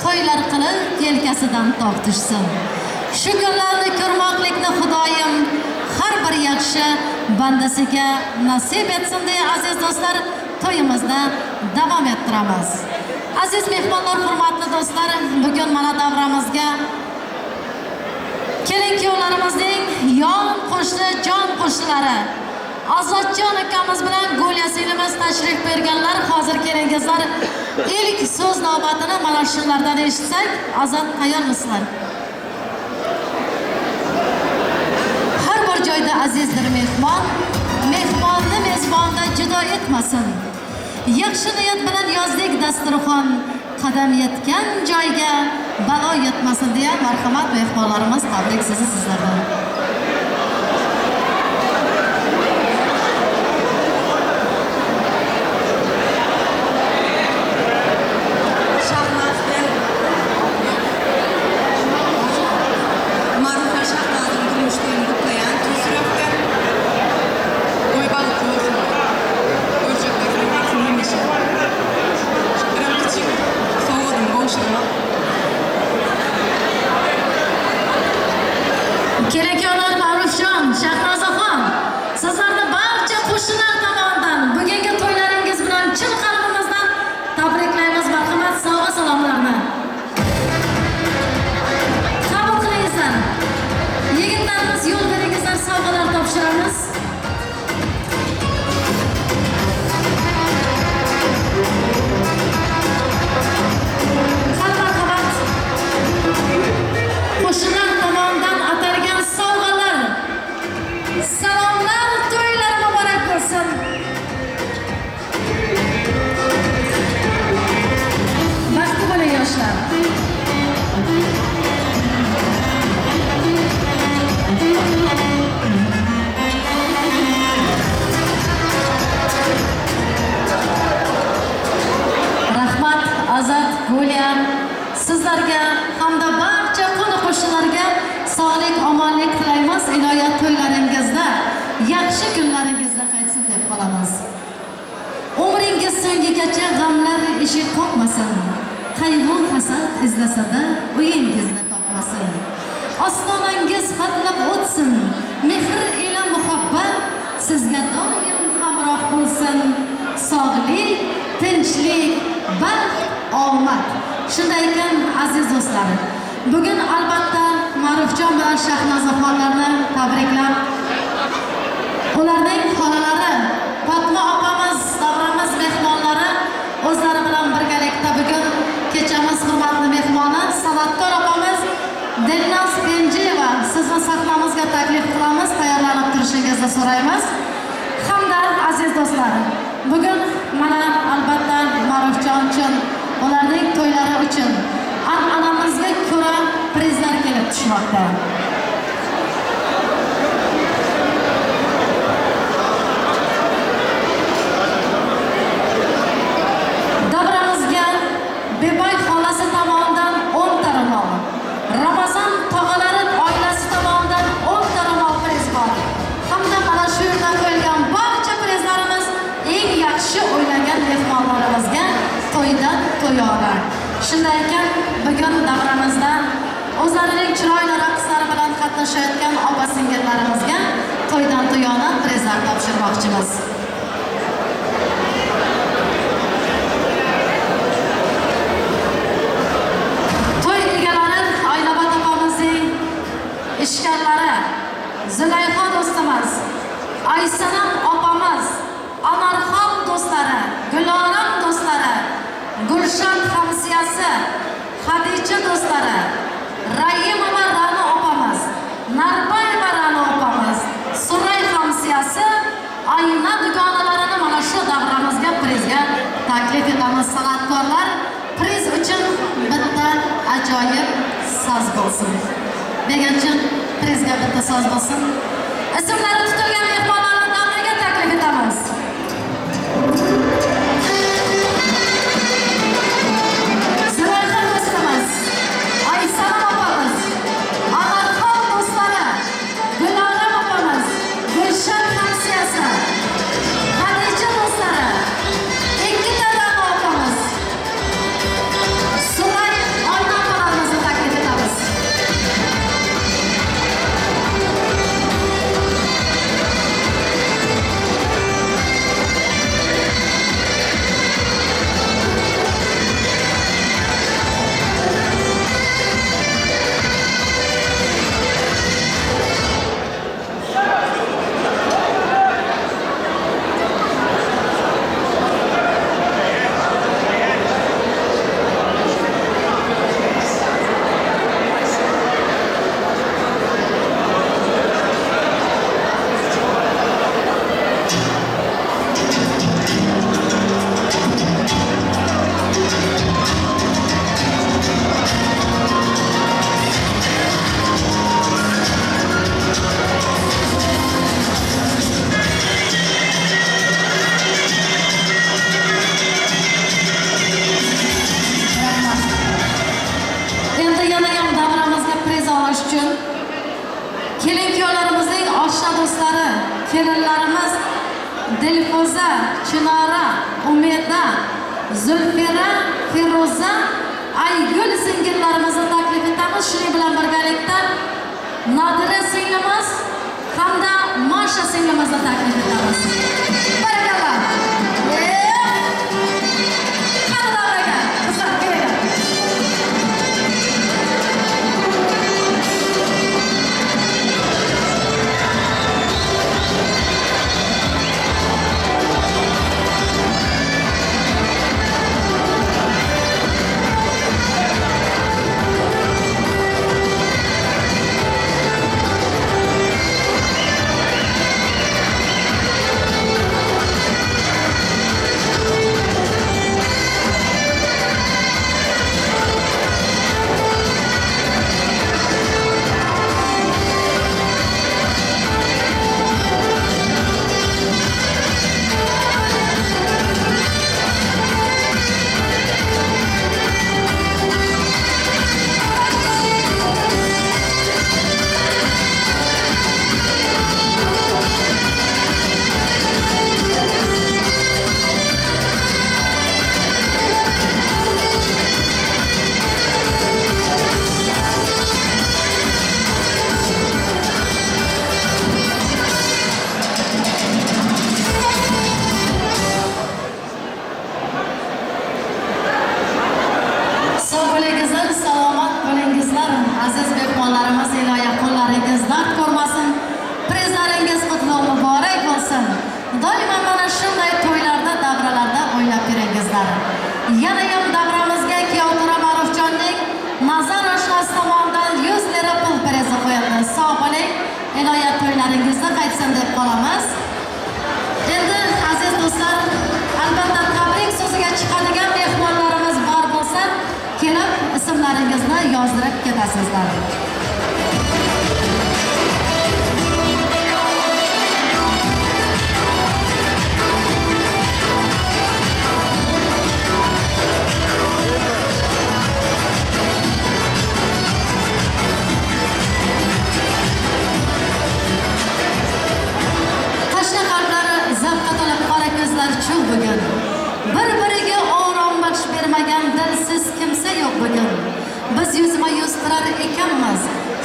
to'ylar qilib yelkasidan tog' tushsin. Shu kunlarni ko'rmoqlikni Xudoyim har bir yaxshi bandasiga nasib etsin deya aziz do'stlar, to'yimizni davom ettiramiz. Aziz mehmonlar, hurmatli do'stlar, bugun mana davramizga kelin-kuyovlarimizning yon qo'shni, jon qo'shnilari Azodjon akamiz bilan Gulya singlimiz tashrif berganlar. Hozir kelingizlar, ilk so'z navbatini mana shulardan eshitsak. Azod, tayyormisizlar? Har bir joyda azizdir mehmon, mehmonni mezbonda judo etmasin. Yaxshi niyat bilan yozdik dasturxon, qadam yetgan joyga balo yetmasin deya marhamat mehmonlarimiz, tabrik sizni sizlardan. Kelin-kuyovlar Ma'rufjon, Shahnozaxon, sizlarni barcha qo'shnilar tomonidan bugungi to'ylaringiz bilan chin qalbimizdan tabriklaymiz. Marhamat, sovg'a salomlarni qabul qilingizlar. Yigitlarimiz yo'l beringizlar, sovg'alar topshiramiz. Marhamat, qo'shnilar tomonidan atalgan sovg'alar, salomlar, to'ylar muborak bo'lsin. Baxtli bo'ling yoshlar. Rahmat Azat, Gulya, sizlarga hamda barcha qo'ni-qo'shnilarga sog'lik, omonlik tilaymiz. Iloyat to'ylaringizda, yaxshi kunlaringizda qaytsin deb qolamiz. Umringiz so'ngigacha g'amlar eshik qoqmasin. Qayg'u hasad izlasada uyingizni topmasin. Ostonangiz hatlab o'tsin. Mehr ila muhabbat sizga doim hamroh bo'lsin. Sog'lik, tinchlik, baxt, omad. Shunday ekan aziz do'stlar, bugun albatta Ma'rufjon bilan Shahnozaxonlarni tabriklab, ularning xolalari, Fatma opamiz, davramiz mehmonlari o'zlari bilan birgalikda bugun kechamiz hurmatli mehmoni san'atkor opamiz Dilnoz Kenjiyeva sizni sahnamizga taklif qilamiz. Tayyorlanib turishingizni so'raymiz. Hamda aziz do'stlar, bugun mana albatta Ma'rufjon uchun, ularning to'ylari uchun an'anamizga ko'ra prizlar kelib tushmoqda. Davramizga Bebay xolasi tomonidan 10 ta ro'mol, Ramazon tog'alari oilasi tomonidan 10 ta ro'mol priz bor. Hamda mana shu yerda qo'yilgan barcha prizlarimiz eng yaxshi o'ynagan mehmonlarimizga to'ydan to'yora. Shunday ekan, bugun davramizda o'zlarining chiroyli raqslari bilan qatnashayotgan opa-singillarimizga to'ydan to'yona prizlar topshirmoqchimiz. To'y egalari Oynobod opamizning ishkanlari, Zulayho do'stimiz, Aysanam opamiz, Anorxon do'stlari, Guloram do'stlari, Gulshan hamsiyasi, Xadicha do'stlari, Rayimova Ra'no opamiz, Narbayeva Ra'no opamiz, Suray hamsiyasi, Aynat soz bo'lsin. Beganchim, prezga bitta soz bo'lsin. Ismlari tutilgan mehmonlarni davraga taklif etamiz. Ziroyxon do'stimiz, Aysalom opamiz, Amarxon do'stlari, Guloram opamiz, Gulshan hamsiyasi, Xadija do'stlari, ikki tarafli opamiz, Sulay Oyna opalarimizni taklif etamiz. Endi yana ham davramizga priz olish uchun kelin-kuyovlarimizning oshna do'stlari, kelinlarimiz Dilfuza, Chinora, Umeda, Zulfira, Feruza, Aygul singillarimizni taklif etamiz. Shuning bilan birgalikda Nodira singlimiz hamda Masha singlimizni taklif etamiz. Barakallah. Qani davraga, qizlar keling. Sog' bo'lingizlar, salomat bo'lingizlar. Aziz mehmonlarimiz, ilohiy qo'llaringiz dard ko'rmasin. Prizlaringiz qutlug' muborak bo'lsin. Doimo mana shunday to'ylarda, davralarda o'ynab yuringizlar. Yana ham davramizga Kiyovtura Ma'rufjonning nazar oshnasi tomonidan 100 lira pul prizi qo'yildi. Sog' bo'ling, ilohiy to'ylaringizni qaytsin deb qolamiz. Endi aziz do'stlar, albatta tabrik so'ziga chiqadigan mehmonlarimiz bor bo'lsa, kelib ismlaringizni yozdirib ketasizlar. Tashna qalblari zavqqa to'lib qora ko'zlar chuv bugun. Bir-biriga orom baxsh bermagan dilsiz kimsa yo'q bugun. Biz yuzma-yuz turar ekanmiz.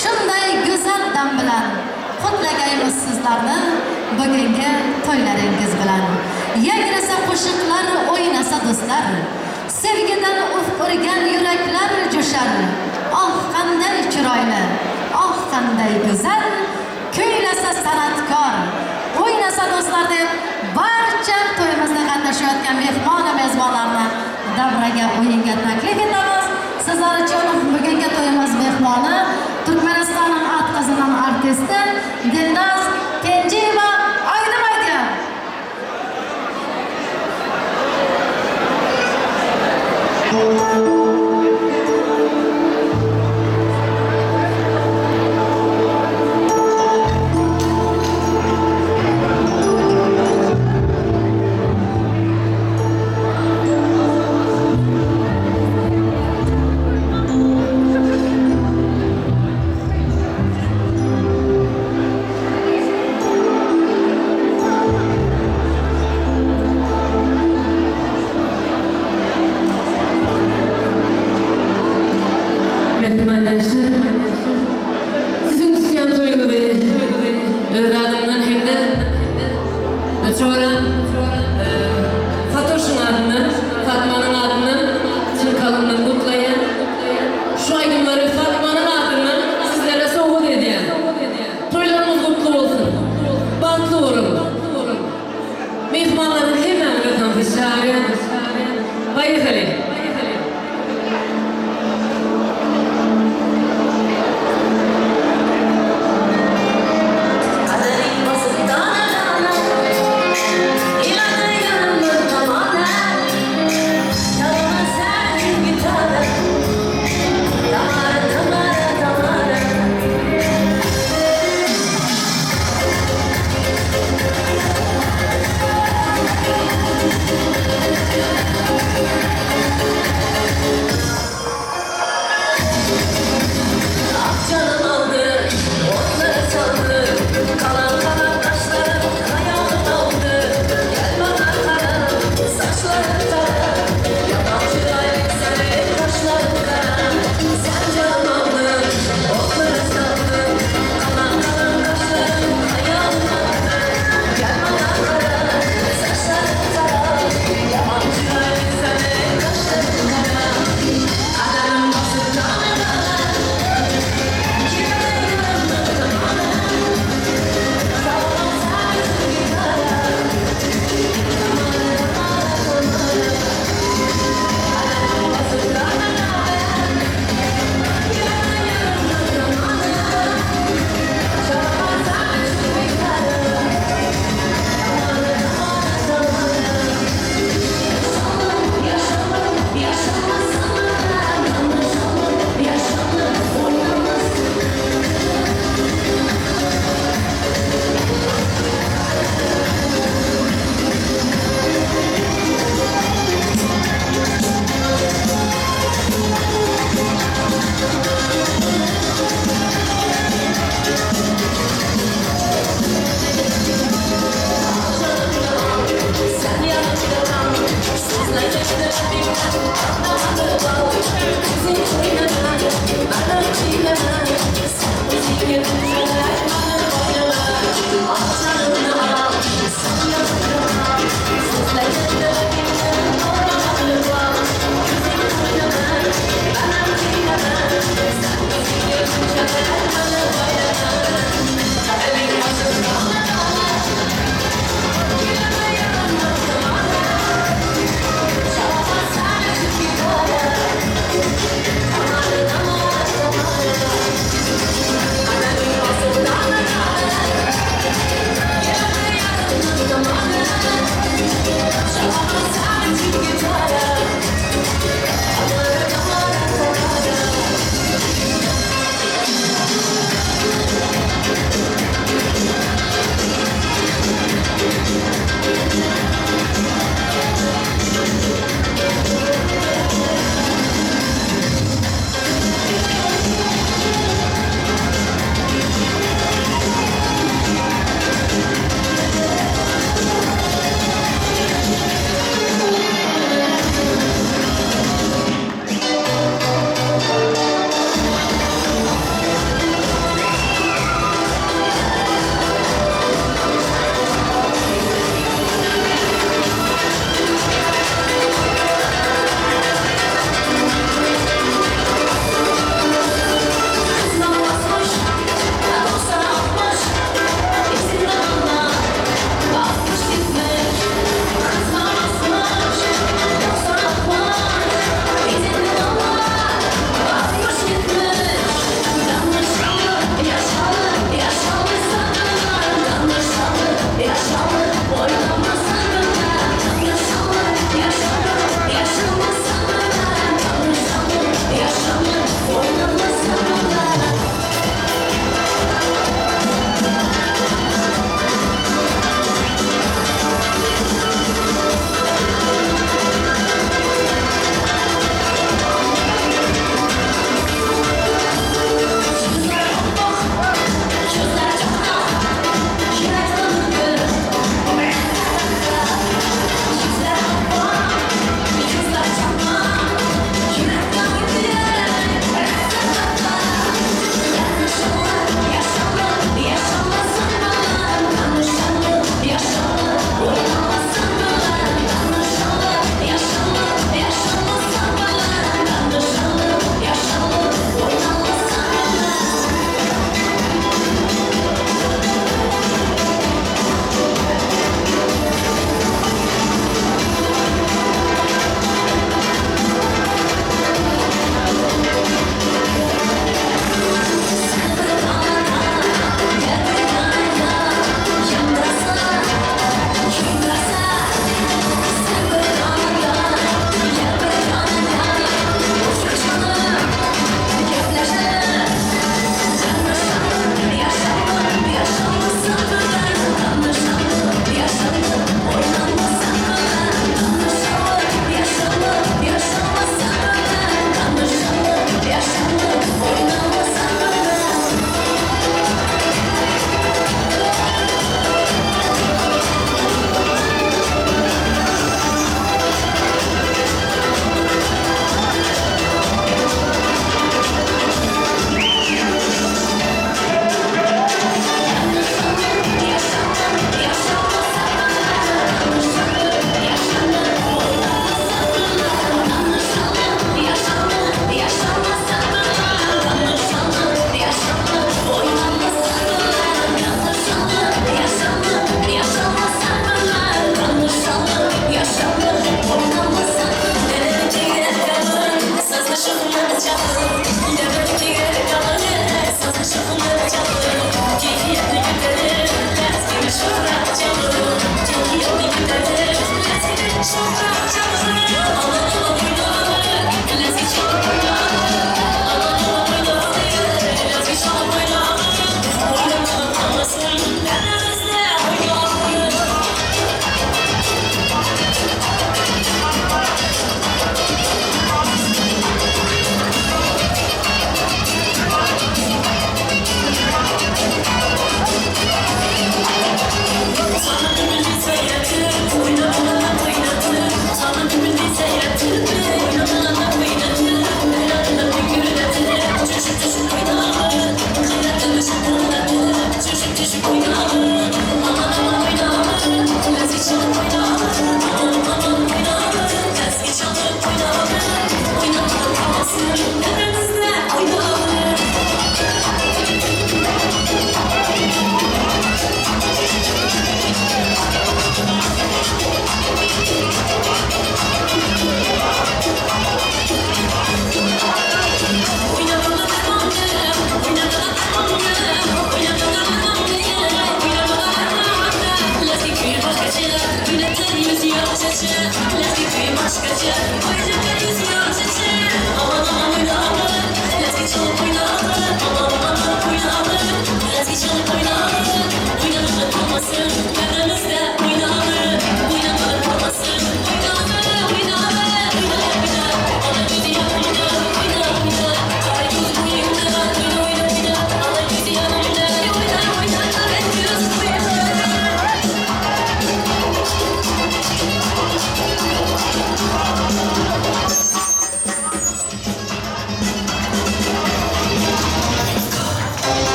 Shunday go'zal dam bilan qutlagaymiz sizlarni bugungi to'ylaringiz bilan. Yangrasa qo'shiqlar, o'ynasa do'stlar. Sevgidan uf urgan yuraklar jo'shar. Oh qanday chiroyli, oh qanday go'zal, kuylasa san'atkor, o'ynasa do'stlar deb barcha to'yimizda qatnashayotgan mehmon-mezbonlarni davraga o'yinga taklif etamiz. Sizlar uchun bugungi to'yimiz mehmoni Turkmanistonning atqizining artisti Dilnoz Kenjiyeva Oynamaydi.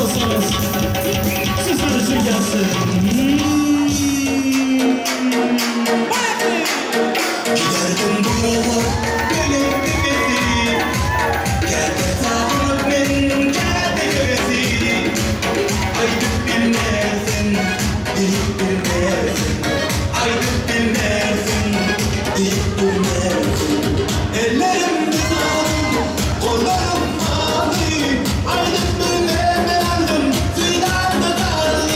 olsanız. Sizler için gelsin. Giderdim bu yollar birlikte gezip. Geldi sağlık benim geldi gözü. Ayıp bilmezsin, deyip bilmezsin. Ayıp bilmezsin, deyip bilmezsin. Ellerimde sağlık, kollarım mavi. Ayıp bilmem aldım, suydan da kaldı.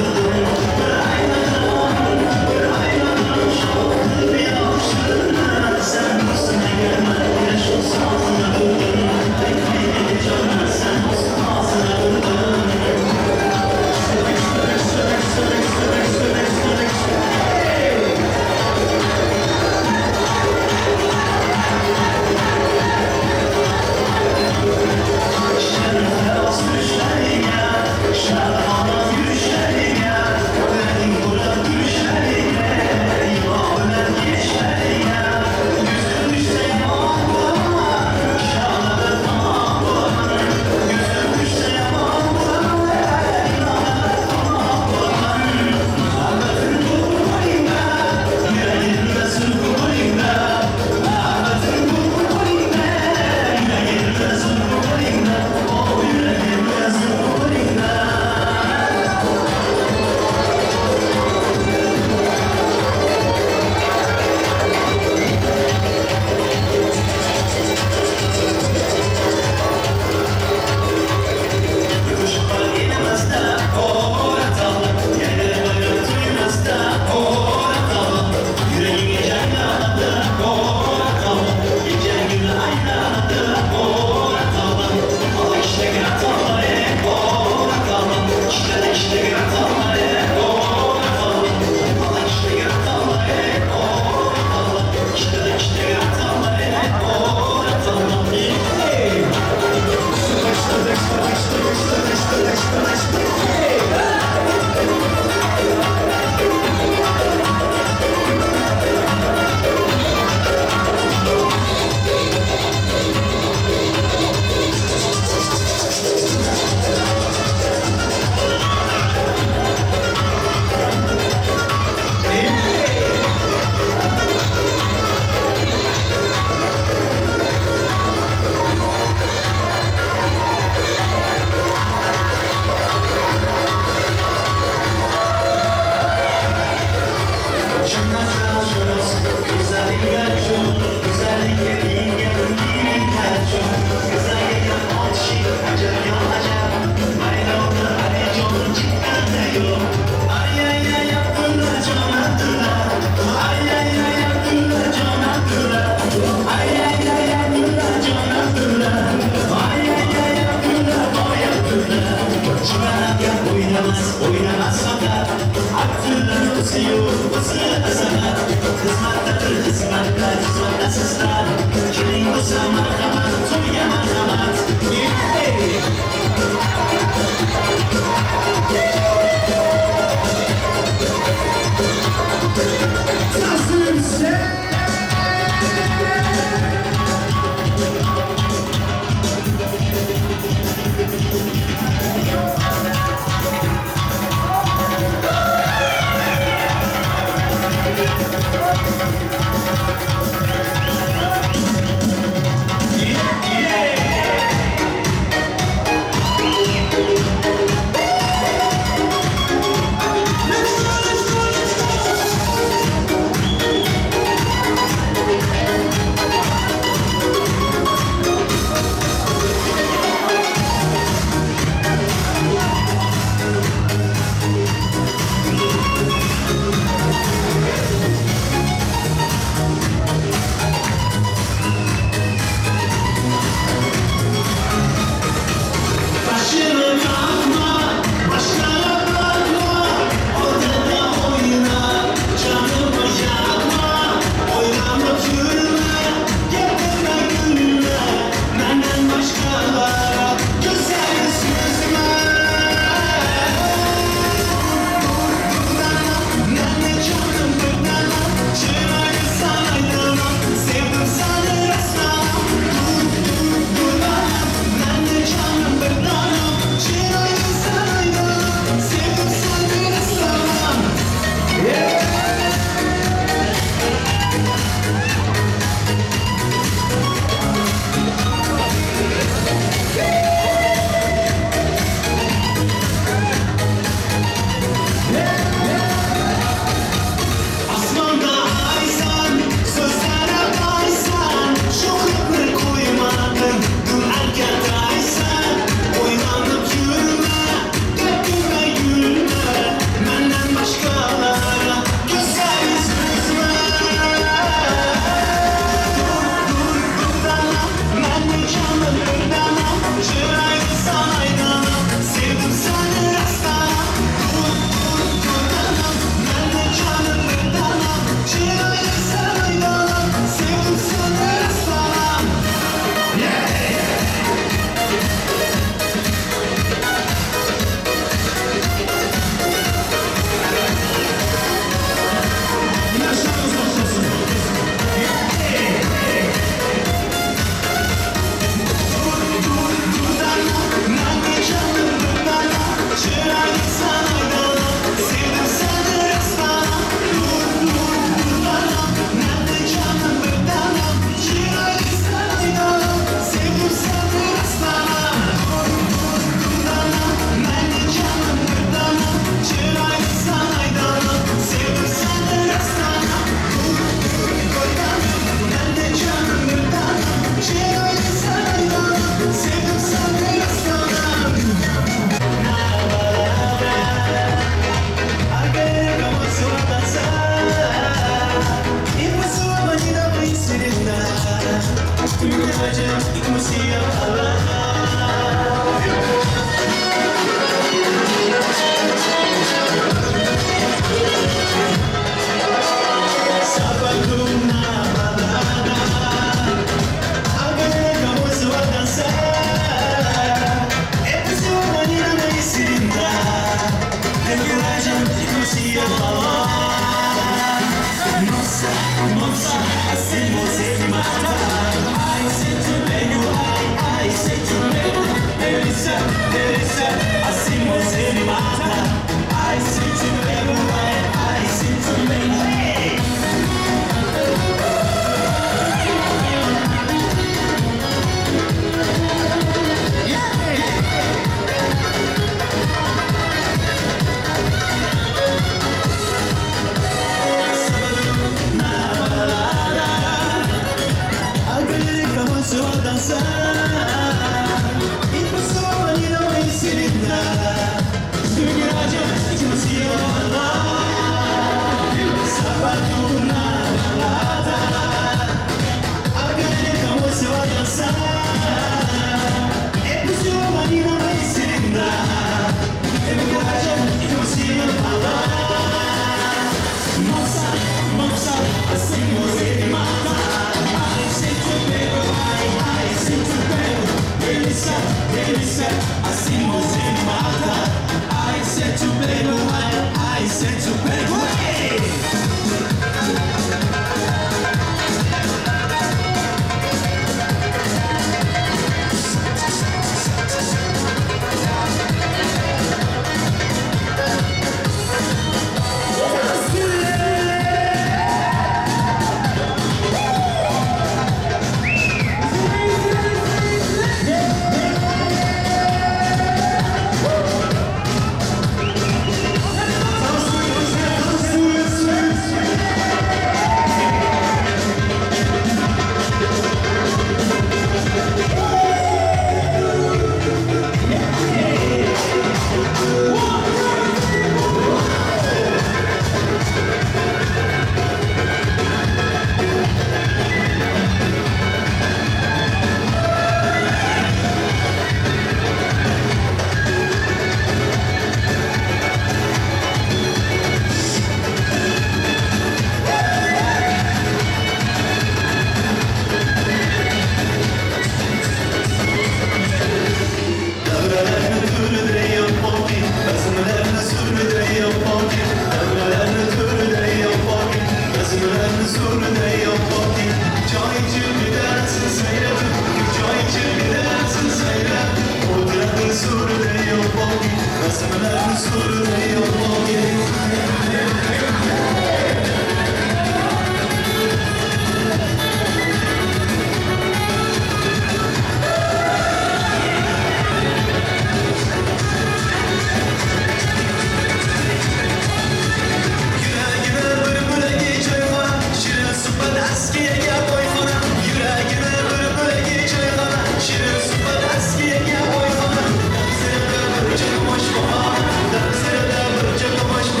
Boş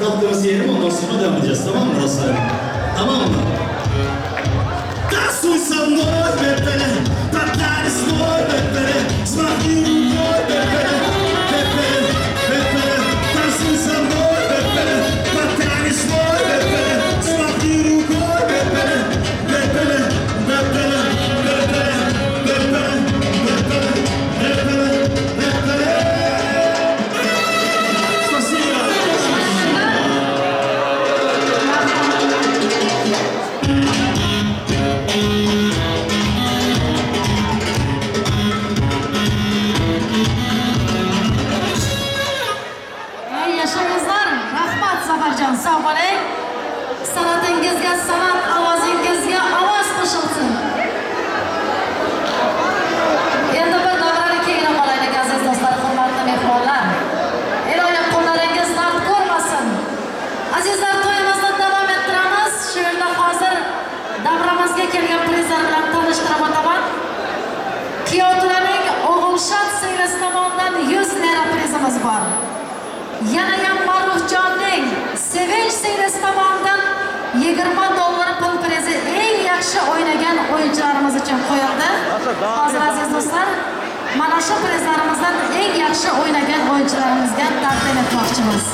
tatlımızı yiyelim, ondan sonra devam edeceğiz. Tamam mı dostlarım? Tamam mı? Танцуй со мной, бебе, потанец мой, бебе, смотри рукой, бебе, бебе, бебе, танцуй со мной, бебе, потанец мой, бебе, смотри рукой, бебе, бебе, бебе, бебе, бебе, бебе, бебе, бебе. Спасибо. Ey yaşamızlar, rahmat Zafarcan, sağ olun. Sanatingizga sanat, ovozingizga ovoz qo'shilsin. Endi bir davrani keyinroq olaylik aziz do'stlar, hurmatli mehmonlar. Iloyim qo'llaringiz dard ko'rmasin. Azizlar, to'yimizni davom ettiramiz. Shu yerda hozir davramizga kelgan prizlar bilan tanishtirib o'taman. Kiyovlarning o'g'ilshod singlisi tomonidan 100 lira prizimiz bor. Yanayam Ma'rufjonning Sevinch singlisi tomonidan 20 dollar pul prizi eng yaxshi o'ynagan o'yinchilarimiz uchun qo'yildi. Hozir aziz do'stlar, mana shu prizlarimizdan eng yaxshi o'ynagan o'yinchilarimizga taqdim etmoqchimiz.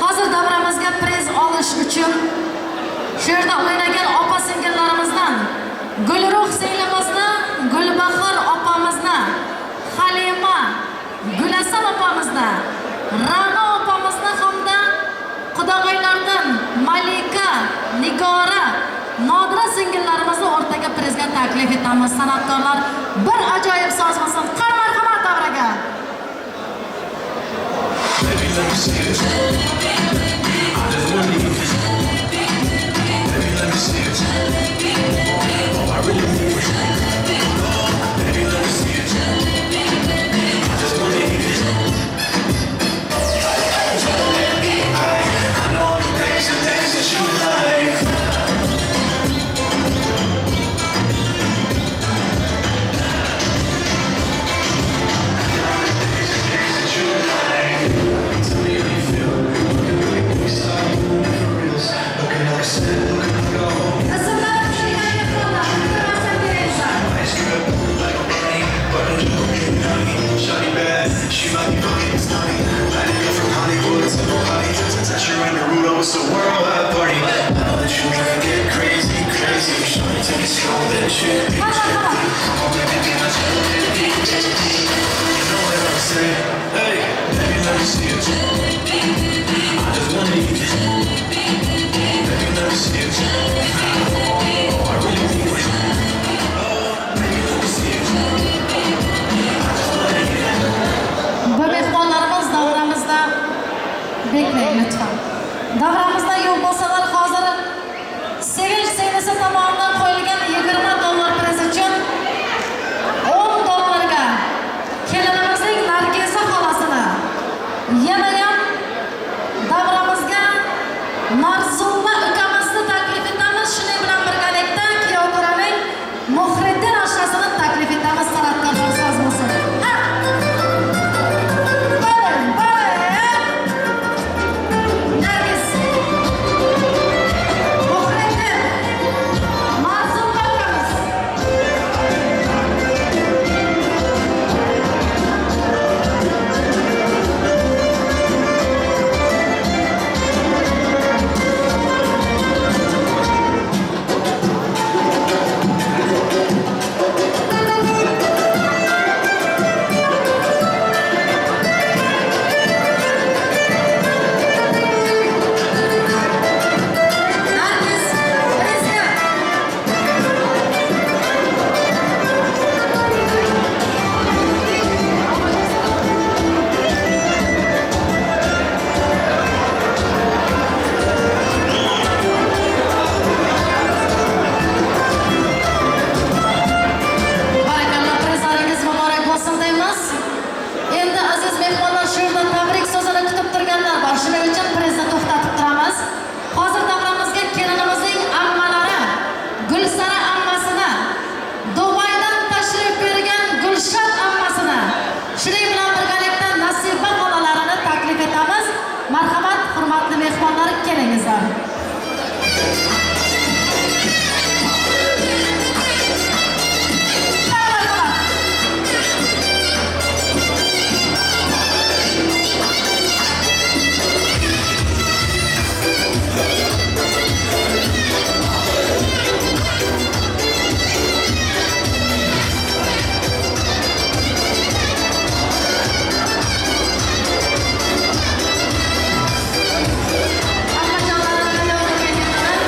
Hozir davramizga priz olish uchun shu yerda o'ynagan opa-singillarimizdan Gulruh singlimizni, Gulbahor opamizni, Halima, Gulasan opamizni, Ra'no opamizni hamda qudag'aylardan Malika, Nigora, Nodira singillarimizni o'rtaga prizga taklif etamiz. San'atkorlar bir ajoyib so'z bo'lsin. Qani marhamat davraga. She might be fucking snotty. Lighting up from Hollywood to nobody. Touch her in the Rudolph, it's a worldwide party. I know that you tryna get crazy, crazy. Shawty, take it slow, that shit. Oh, baby, be my you know what I'm saying? Hey, baby, let me see it. I just wanna eat it. Baby, let me see it. Oh, I really need it. Oh, baby, let me see it. Bu mehmonlarimiz davramizda beklang lutfan. Davramizda yo'q bo'lsalar hozir Sevinch singlisi tomonidan qo'yilgan 20 dollar priz uchun 10 dollarga kelinimizning Nargiza xolasini, yana ham davramizga Narzulla ukamizni taklif etamiz. Shuning bilan birgalikda kuyovto'raning Muhriddin oshasini taklif etamiz. San'atkorlar so'z bo'lsin. Nargiz, Muhriddin, Marzulla Amma jamoalarga o'rgatganlar,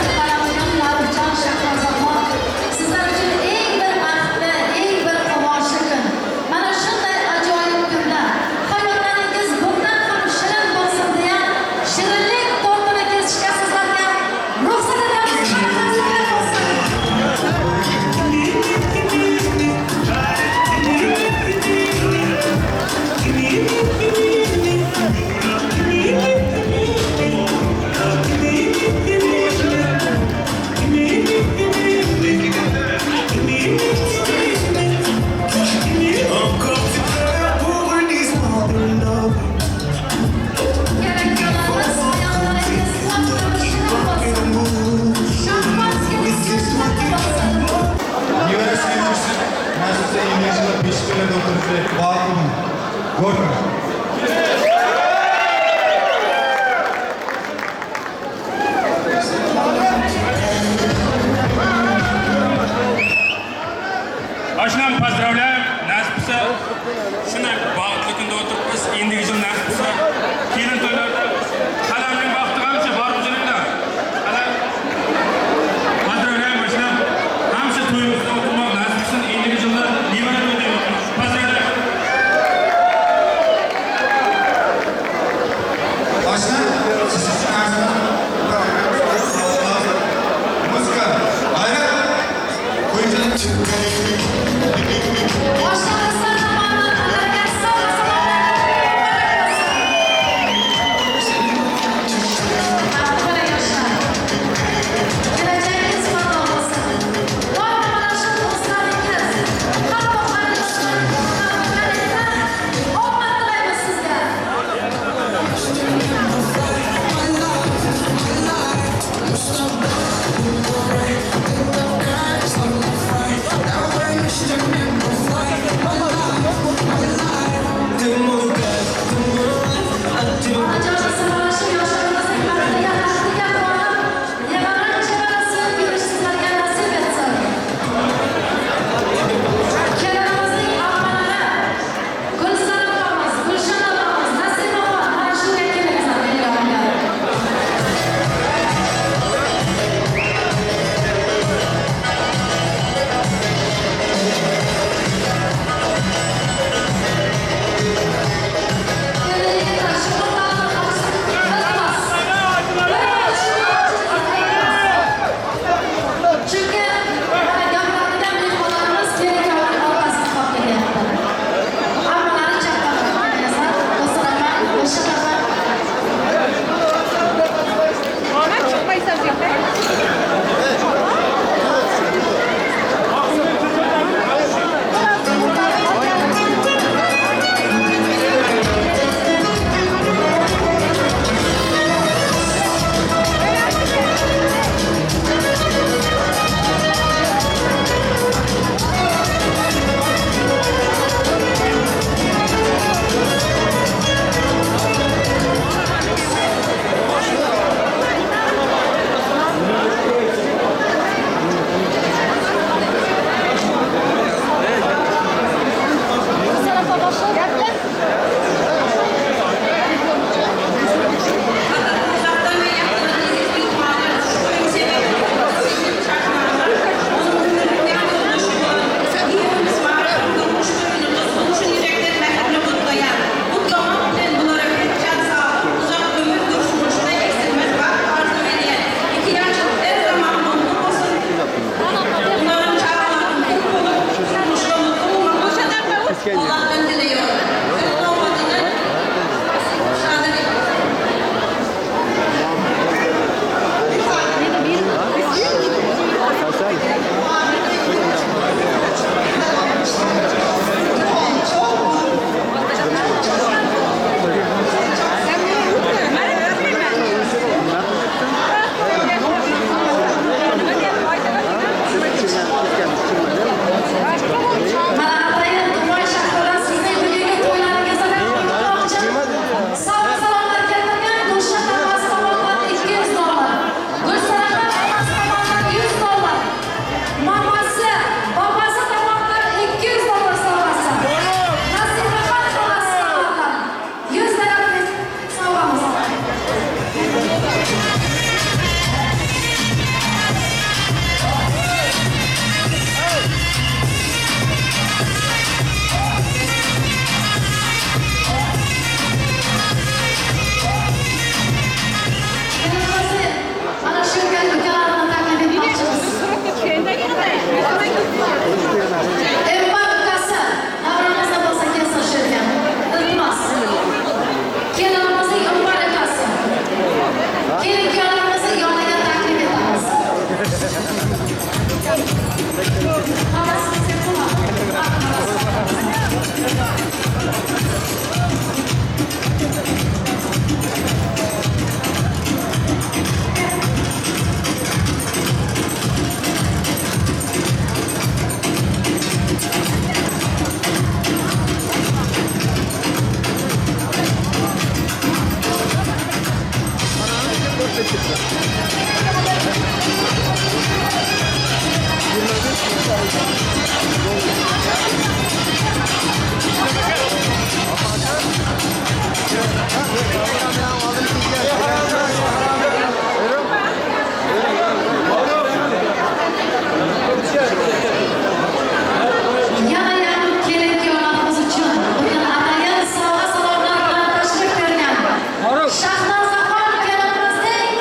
Yana yanıp kelin yo'llarimiz uchun bugun atayin sovg'a salomlar bilan tashrif buyurgan Shahnozaxon kelinimizning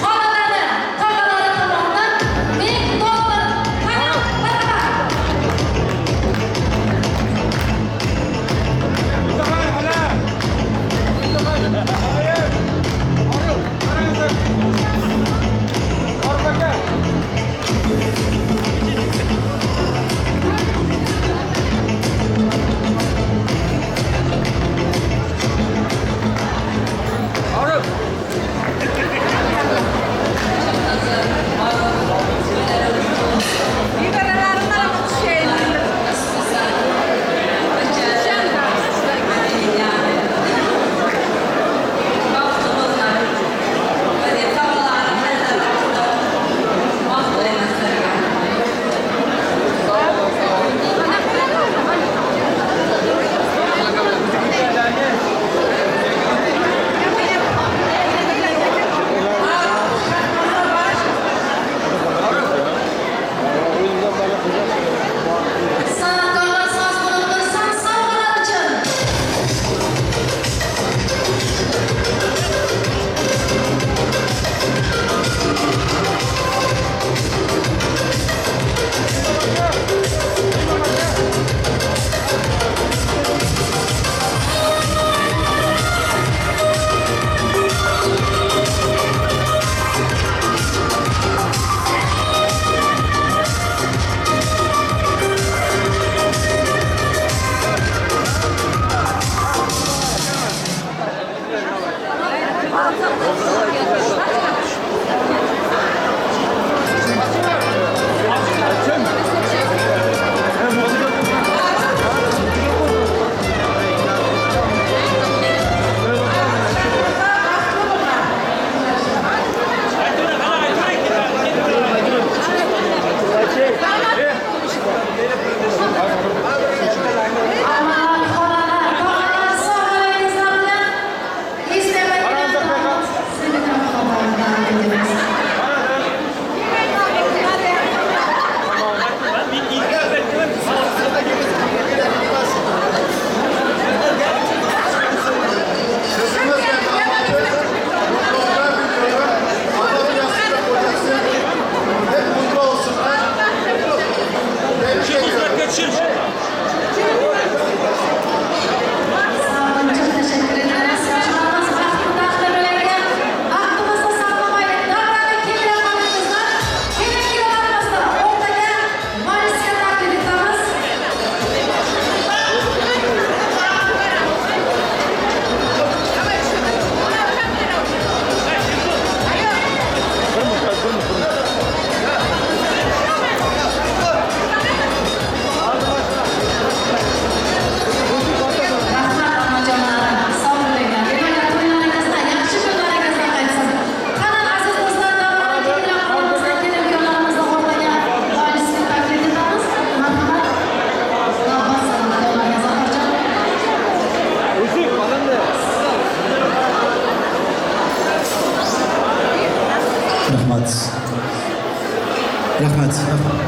xonadoni tog'alari tomonidan $1000 baravar. Sanatkorlar soz bo'lib tursin sovg'alar uchun. Aman xolalar, tog'alar sovg'alaringizlar bilan istamaydigan sizni xonadonidan kelamiz. Sağ olun, çok teşekkür ederiz. Yaşamamız bahtı taxtı bilan vaqtimizni saqlamaylik. Davraning kelganlarimizdan keyingi yillarimizda o'rtaga majlisga taklif etamiz. Rahmat onajonim, sog' bo'linglar. Demak, to'ylaringizda yaxshi kunlaringizda qaytsin. Qani aziz do'stlar, davraning kelganlarimizdan keyingi yillarimizni o'rtaga majlisga taklif etamiz. Marhamat. Rahmat sanatkorlarga Zafarjon. Rahmat. Rahmat.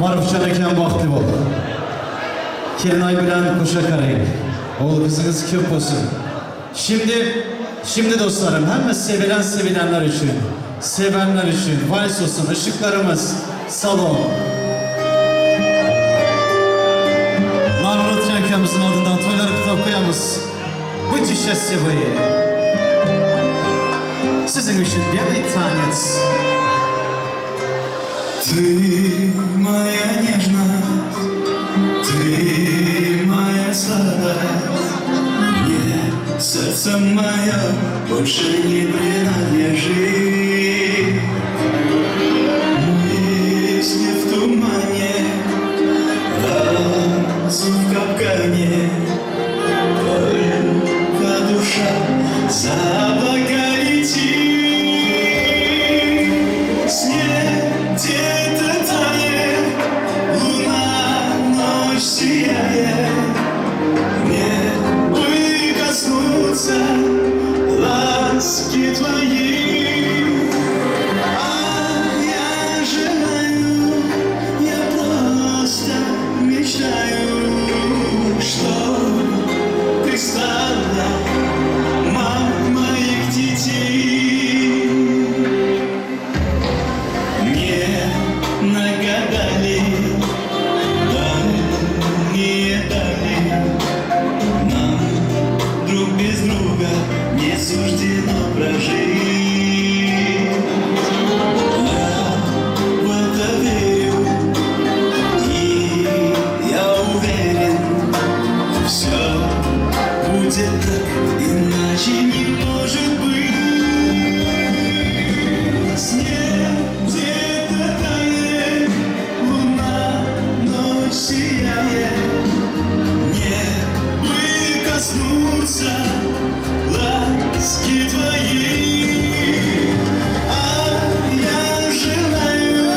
Marufcan ekan vaqti bol. Kelinay bilan qo'sha qarang. Oğul kızınız ko'p olsun. Şimdi dostlarım, hem sevilenler için, sevenler için, vals olsun, ışıklarımız, salon. Marufcan Cenkamızın adından toyları kitap koyamız. Bu cişes sebebi. Sizin için bir tanец. Ты моя нежность, ты моя сладость, мне сердце мое больше не принадлежит. Мысли в тумане, разум ночь сияет, мне бы коснуться ласки твоей. А я желаю, я просто мечтаю, что ты стала мамой моих детей. Мне нагадали, да не дали, нам друг без друга не суждено прожить. Я в это верю, и я уверен, все будет так, иначе не может быть. Снег где-то тает, луна ночь сияет, мне бы коснуться ласки твоей. А я желаю,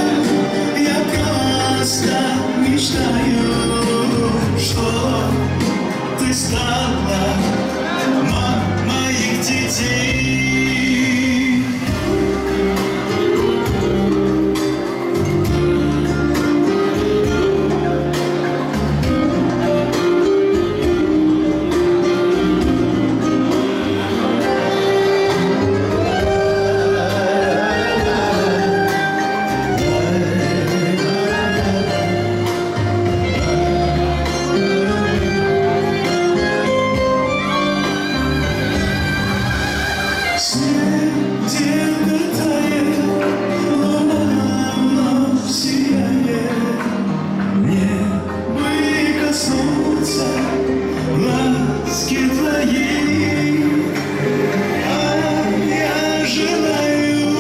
я просто мечтаю, что ты стала мамой моих детей. Снег где-то тает, луна вновь сияет, мне бы коснуться ласки твоей. А я желаю,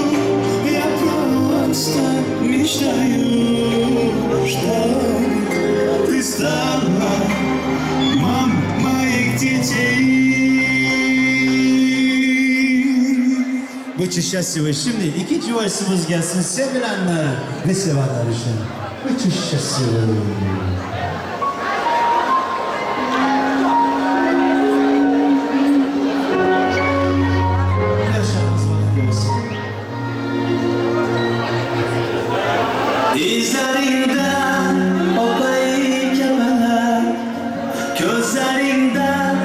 я просто мечтаю, что ты стала мамой моих детей. Будьте счастливы. Şimdi ikinci varsımız gelsin. Sevilenler ve sevenler için. Будьте счастливы. Dizlerinden opayı kepeler, gözlerinden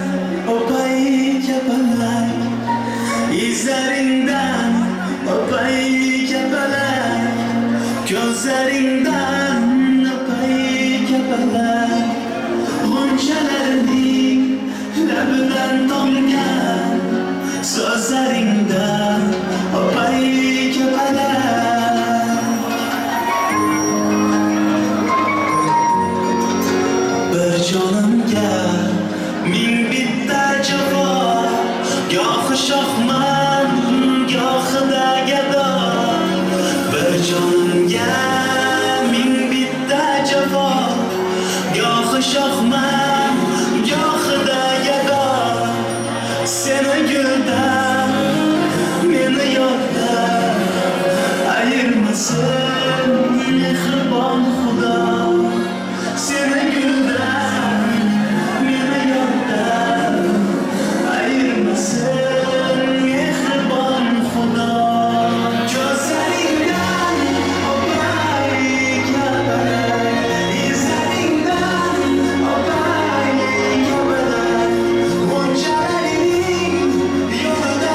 opayı kepeler, izlerinden opayı kepeler, gözlerinden opayı kepeler, goncalarning labidan tomgan sözlerinden opayı kepeler. Bir jonimga ming bitta jafo, gohi shohman, gohida gado. Bir jonimga ming bitta jafo, gohi shohman, gohida gado. Seni guldan, meni yoddan ayirmasin mehribon Xudo. Seni guldan, meni yoddan ayirmasin mehribon Xudo. Ko'zlaringdan opay kabalar, izlaringdan opay kabalar, g'unchalaring yo'lida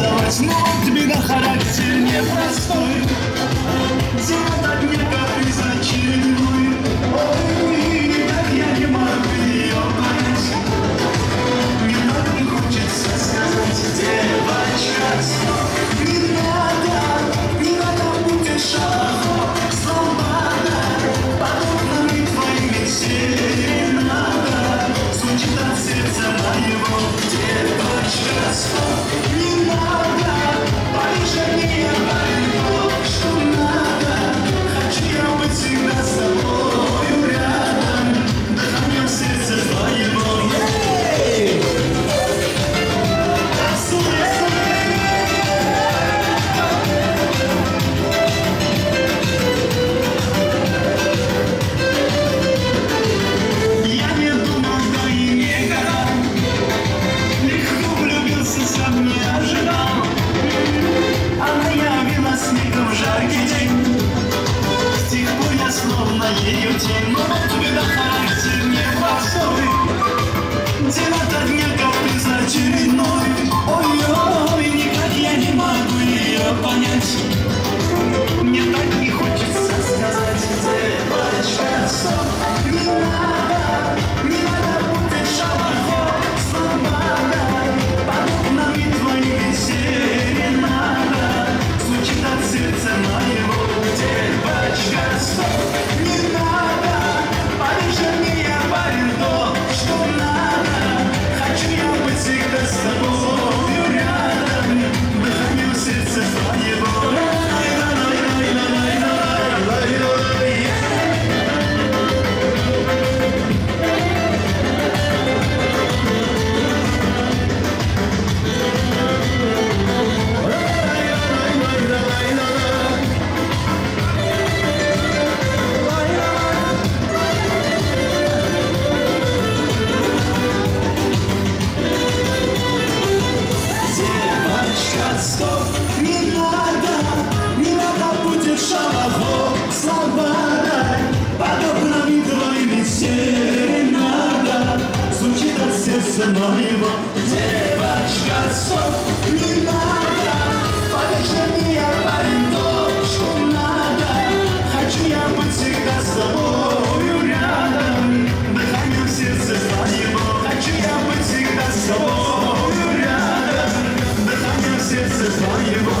сказать, но у тебя характер непростой. Дело не капризочный. Ой, никак я не могу ее понять. Немного не хочется сказать, девочка, стоп. Не надо будешь шалахо, свобода, подобными твоими серенада. Звучит от сердца моего, девочка, стоп. Не надо, поближе не говори то, что надо. Хочу я быть всегда с тобою рядом, дыханием сердца твоего. Я не думал, да и не гадал, легко влюбился, сам не ожидал. Она явилась мигом в жаркий день, с тех пор я словно ее тень. Но вот беда, характер непростой, дело-то дня каприз очередной. Ой-ой, никак я не могу ее понять. Мне так не хочется сказать, девочка, стоп. Не надо будет шалахо, свобода, подобными твоими серенада. Звучит от сердца моего, девочка, стоп. Не надо, поближе мне я парень то, что надо. Хочу я быть всегда с тобою рядом, дыханием сердца твоего. Девочка, стоп, не надо будет шалахо, свобода, подобными твоими серенада. Звучит от сердца моего, девочка, стоп. Не надо, поверь мне, я парень то, что надо. Хочу я быть всегда с тобою рядом, дыханием сердца твоего. Хочу я быть всегда с тобою рядом, дыханием сердца твоего.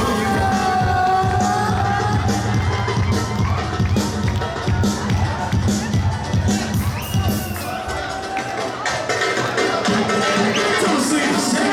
Тузы все,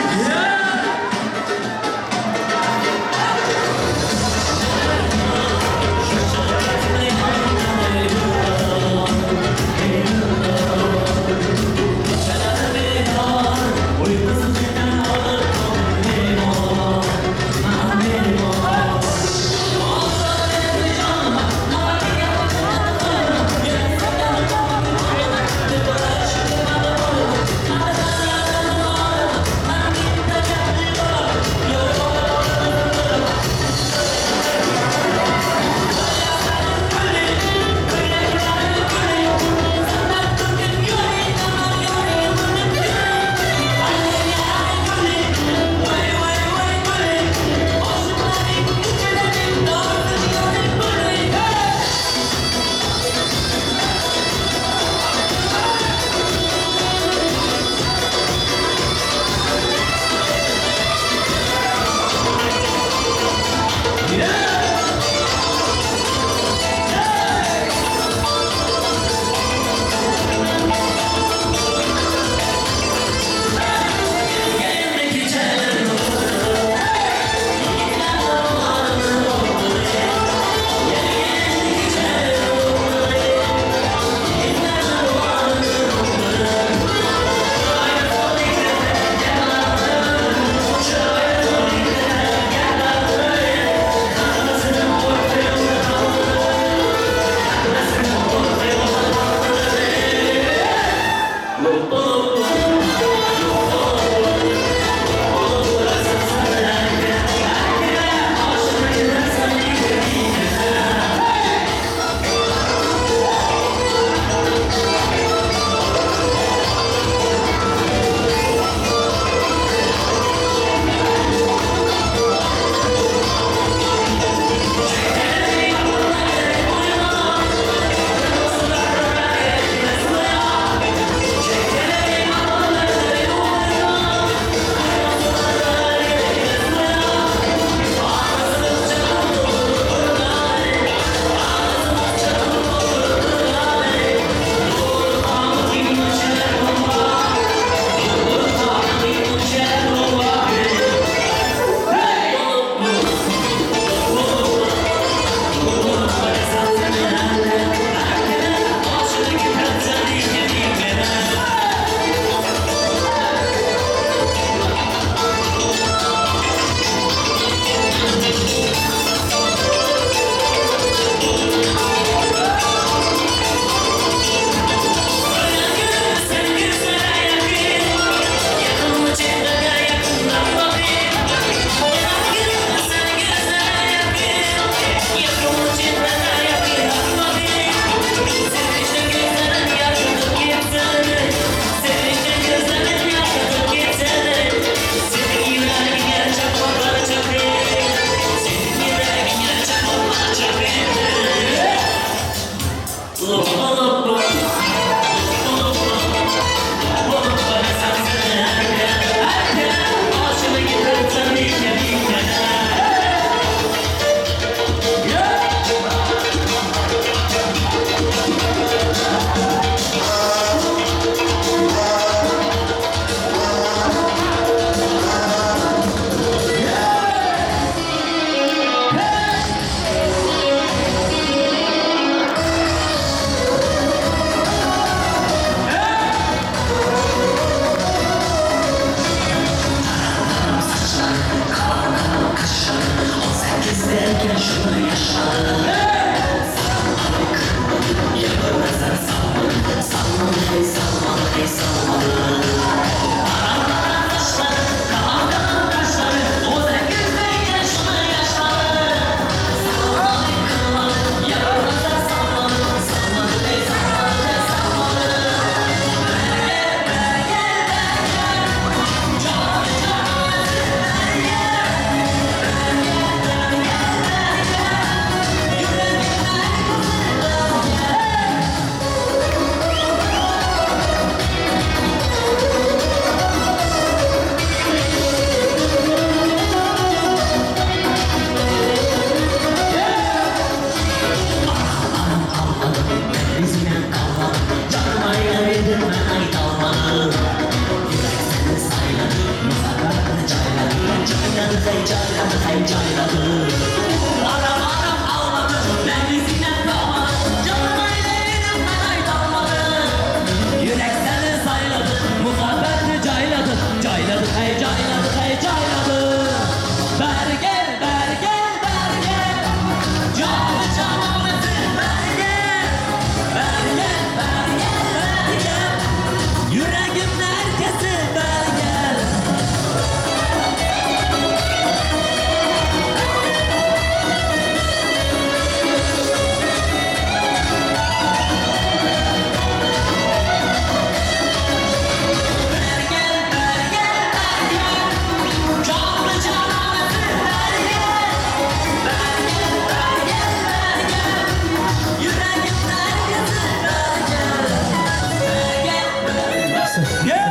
Yeah!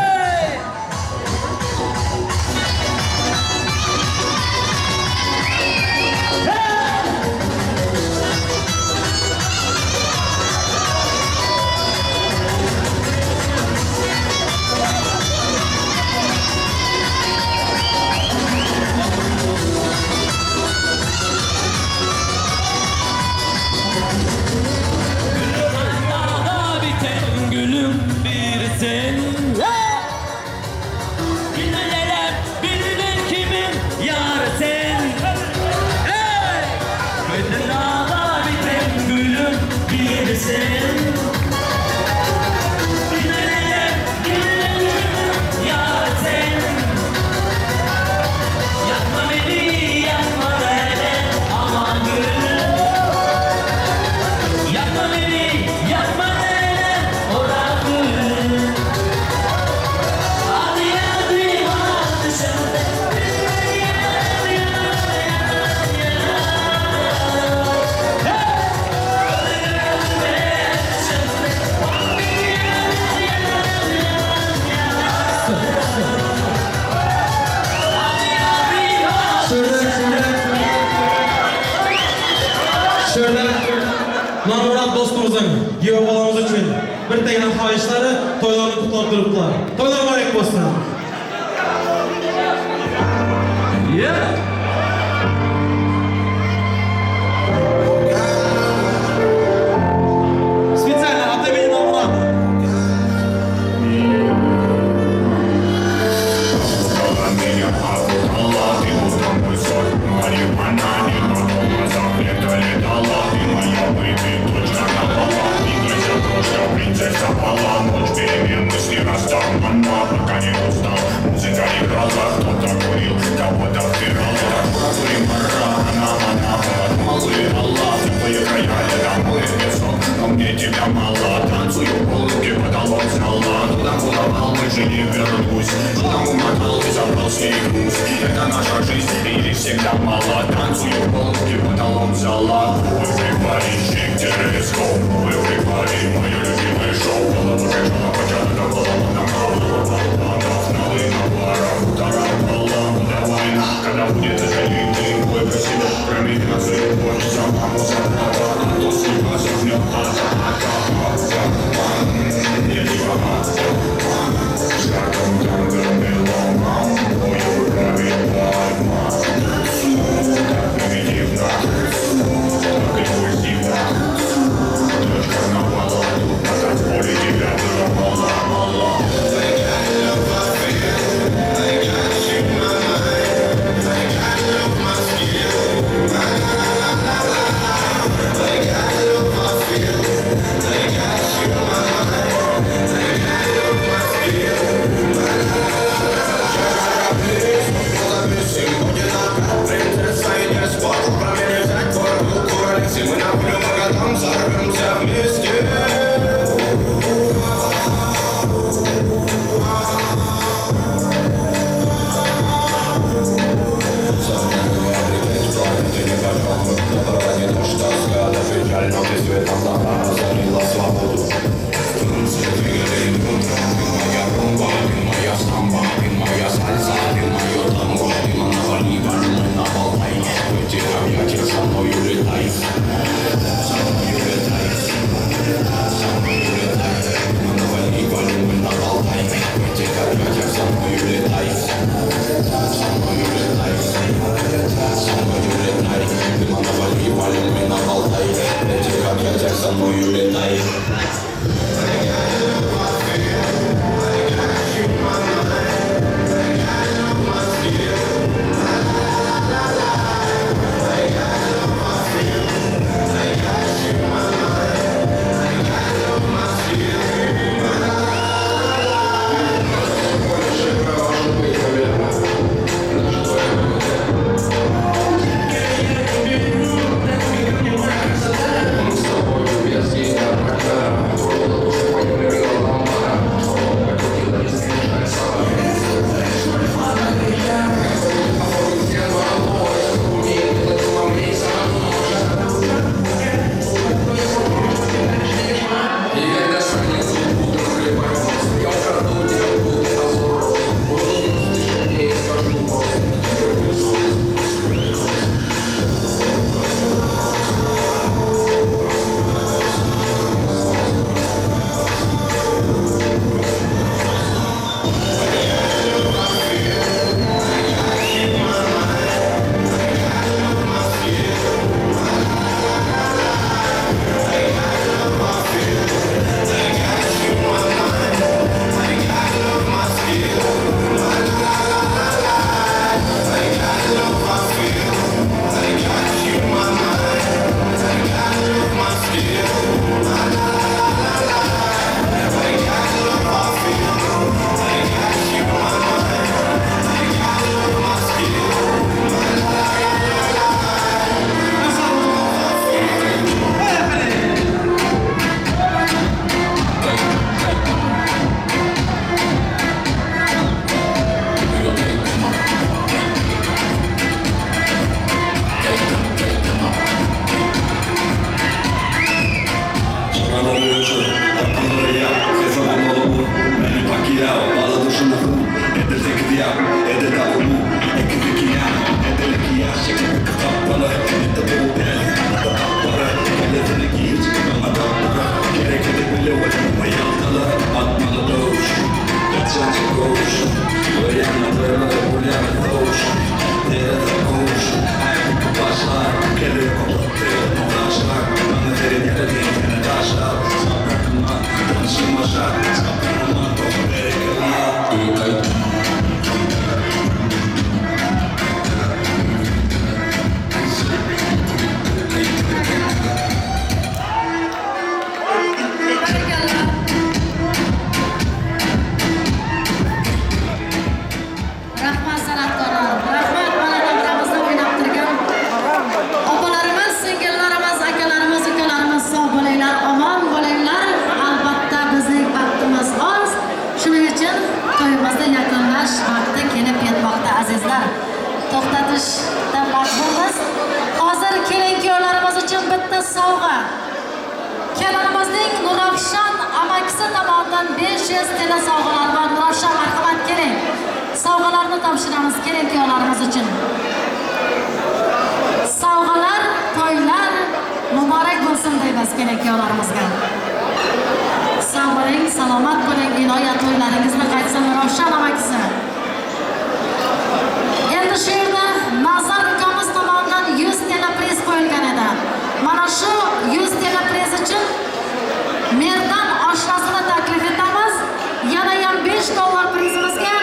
Daha biten gülüm bir sen. Bilmeler bilmem kimin yar sen. Hey! Bütün daha biten gülüm bir sen. Bilmeler bilmem kimin yar sen. Yakma beni yakma beni aman gülüm. Yakma beni, yakma beni, orakım. Hadi hadi hadi sen de. Şöyle Namurad dostumuzun gibi balamız için bir teginen hayışları toylarını kutlap duruplar. Toylar mübarek olsun. Специально от имени Намурада. Принцесса пала, ночь перемен, мысли расставлена, пока не устал. Музыка играла, кто-то курил, кого-то втирала. Примара, она, малый Аллах, теплые края, домой песок, но мне тебя мало. Танцую полки, потолок знала, туда, куда волны же не вернусь. Туда умотал и забрался и груз. Это наша жизнь, и всегда мало. Танцую полки, потолок взяла. Everybody телескоп, everybody, мое любимое шоу. Голова качана, почата, голова на голову. Новый наборов, вторая волна, давай. Когда будет залитый бой, просил, промить на свою любовь, сама музыка. А то судьба сожмет, я не богат. Шагом танго мелома, мою крови пальма. Так примитивно, так импульсивно. Дочь карнавала, на танцполе тебя было мало. Мы на поле богатом взорвемся вместе. Печально ты светом добра озарила свободу. Моя rumba, моя самба, моя сальса, мое танго, навали вольной на Болтай. В этих объятиях со мною летай. Со мною летай. Со мною летай. Навали вольной на Болтай. В этих объятиях со мною летай. Со мною летай. Со мною летай. Навали вольной на Болтай. В этих объятиях со мною летай. Мы с тобой без дня, Rahmat san'atkorlar, rahmat mana davramizni o'ynab turgan opalarimiz, singillarimiz, akalarimiz, ukalarimiz sog' bo'linglar, omon bo'linglar. Albatta bizning vaqtimiz oz. Shuning uchun to'yimizni yakunlash vaqti kelib yetmoqda azizlar. To'xtatishda majburmiz. Hozir kelin-kuyovlarimiz uchun bitta sovg'a. Kelinimizning Nurafshon amakisi tomonidan 500 tilla sovg'alar bor. Nurafshon marhamat keling. Sovg'alarni topshiramiz kelin-kuyovlarimiz uchun. Sovg'alar, to'ylar muborak bo'lsin deymiz kelin-kuyovlarimizga. Sog' bo'ling, salomat bo'ling, ilohiy to'ylaringizni qaytsin Nurafshon amakisi. Endi shu yerda Nazar ukamiz tomonidan 100 tilla priz qo'yilgan edi. Mana shu 100 tilla priz uchun merdan oshnasini taklif etamiz. Yana ham $5 prizimizga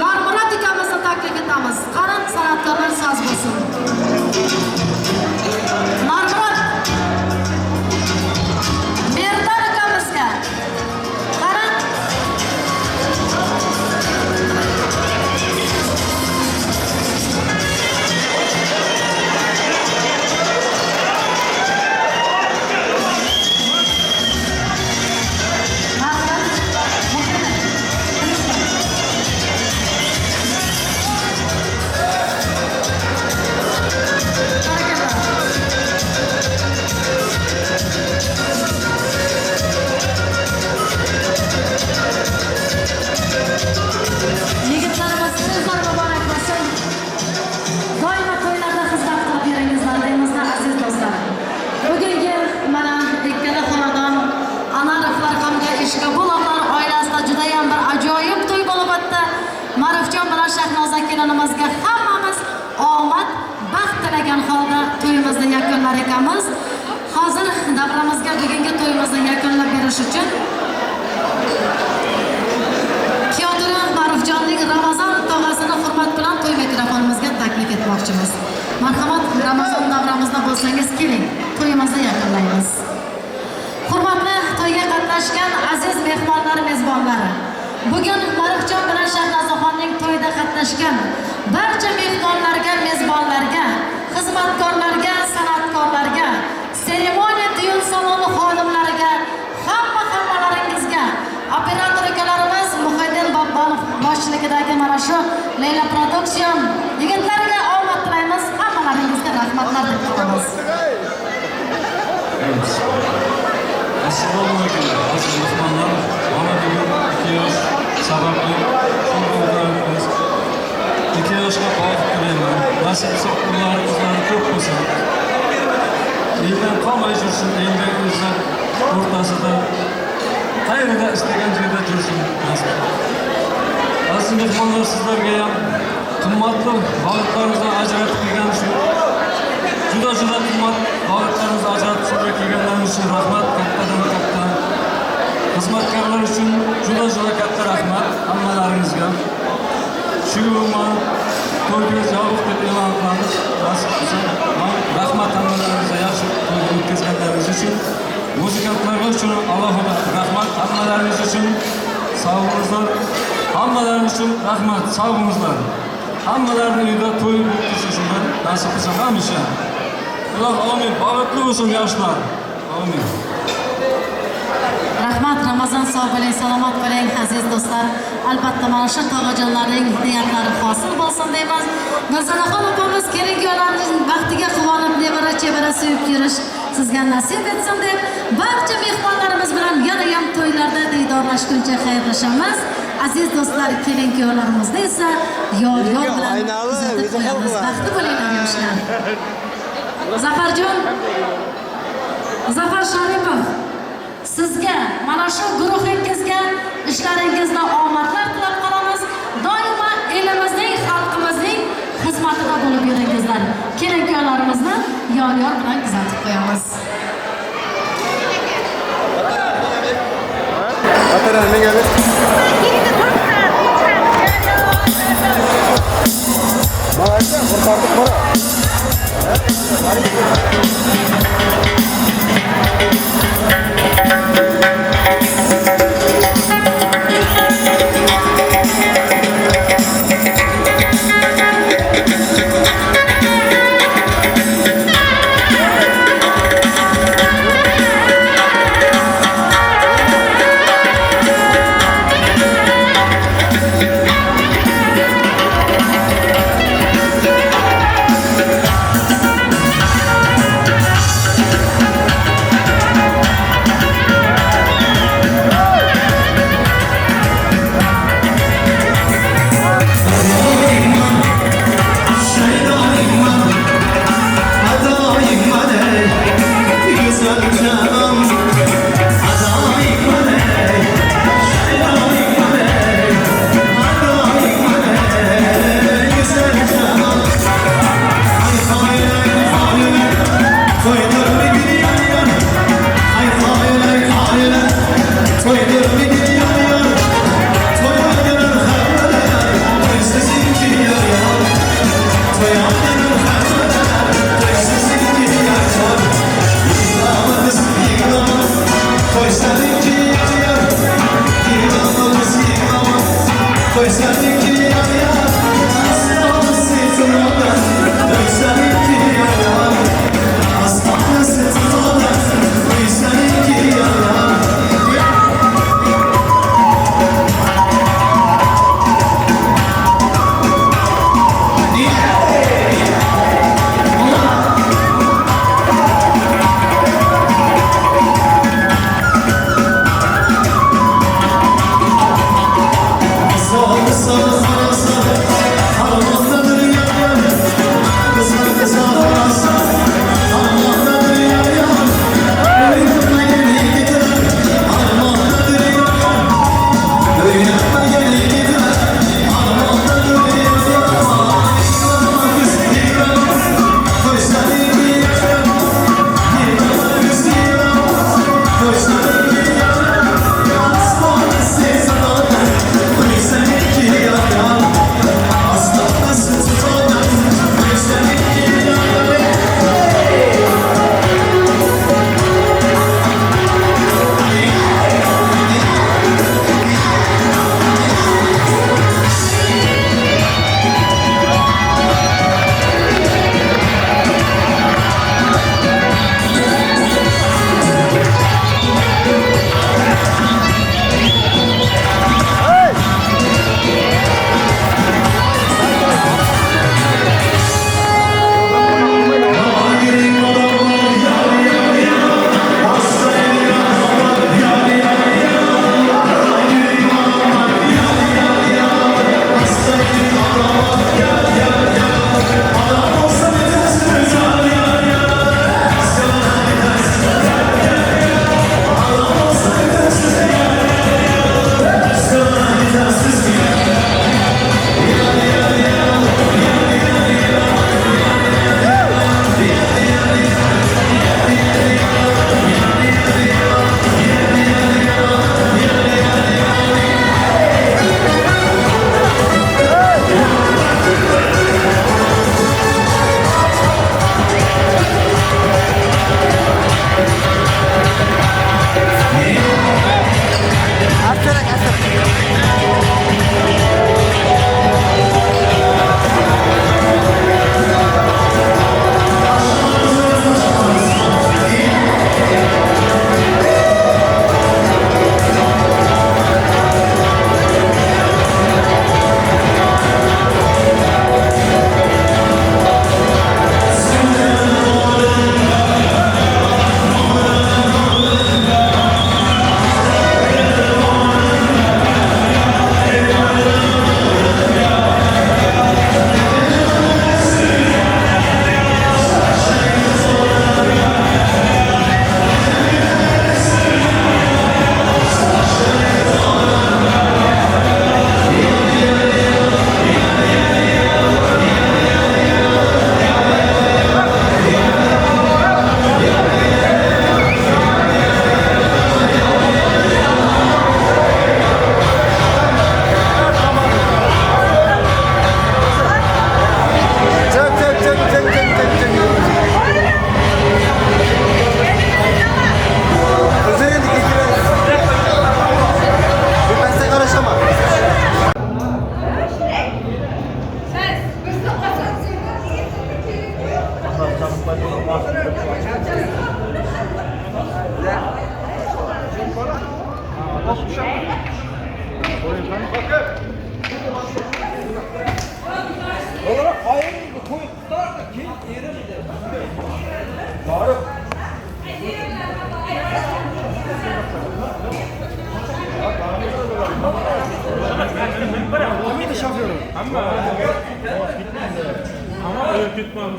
Narmurod ukamizni taklif etamiz. Qani san'atkorlar so'z bo'lsin. Narmurod merdan ukamizga qani yigitlarimiz sizlar muborak bo'lsin. Doimo to'ylarda xizmat qilib yuringizlar deymizlar aziz do'stlar. Bugungi mana ikkala xonadon Anarovlar hamda Ishqobulovlar oilasida juda ham bir ajoyib to'y bo'lib o'tdi. Ma'rufjon bilan Shahnoza kelinimizga hammamiz omad, baxt tilagan holda to'yimizni yakunlar ekanmiz. Hozir davramizga bugungi to'yimizni yakunlab berish uchun Kiyodira Ma'rufjonning Ramazon tog'asini hurmat bilan to'y mikrofonimizga taklif etmoqchimiz. Marhamat, Ramazon davramizda bo'lsangiz keling, to'yimizni yakunlaymiz. Hurmatli to'yga qatnashgan aziz mehmonlar, mezbonlari. Bugun Ma'rufjon bilan Shahnozaxonning to'yida qatnashgan barcha mehmonlarga, mezbonlarga, xizmatkorlarga, san'atkorlarga, seremoniya düğün saloni xodimlariga, hammalaringizga, operator akalarimiz Muhaydin Bobbonov boshchiligidagi mana shu Leyla Production yigitlariga omad tilaymiz. Hammalaringizga rahmatlar deb qo'yamiz. Assalomu alaykum aziz mehmonlar. Mana bugun 2 yosh sababli shunday 2 yoshga qo'yib tilayman. Nasib so'qlarimiz ko'p bo'lsin. Yildan qolmay yursin, endi o'zlar o'rtasida qayrida istagan joyda tursin. Aziz mehmonlar, sizlarga ham qimmatli baliqlarimizni ajratib kelgan shu juda qimmat baliqlarimizni ajratib kelganlarimiz uchun rahmat, kattadan katta. Xizmatkorlar uchun juda katta rahmat hammalaringizga. Shu man to'yga javob deb e'lon qilamiz. Nasib bo'lsa, rahmat hammalaringizga, yaxshi to'y o'tkazganlaringiz uchun. Muzikantlar uchun alohida rahmat, hammalaringiz uchun sog' bo'linglar. Hammalaringiz uchun rahmat, sog' bo'linglar. Hammalarning uyida to'y o'tkazishinglar nasib qilsin hamisha. Alloh amin. Barakatli bo'lsin yoshlar. Amin. Rahmat, Ramazon sog' bo'ling, salomat bo'ling aziz do'stlar. Albatta mana shu tog'ajonlarning niyatlari hosil bo'lsin deymiz. Gulzanaxon opamiz kelin-kuyovlarning baxtiga quvonib, nevara-chevara suyib yurish sizga nasib etsin deb barcha mehmonlarimiz bilan yana ham to'ylarda diydorlashguncha xayrlashamiz. Aziz do'stlar, kelin kuyovlarimizni esa yor bilan kuzatib qo'yamiz. Baxtli bo'linglar yoshlar. Zafarjon, Zafar Sharipov, sizga mana shu guruhingizga ishlaringizda omadlar tilab qolamiz. Doimo elimizning, xalqimizning xizmatida bo'lib yuringizlar. Kelin kuyovlarimizni yor bilan kuzatib qo'yamiz. Sağ ol,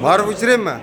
Maruf uçurayım mı?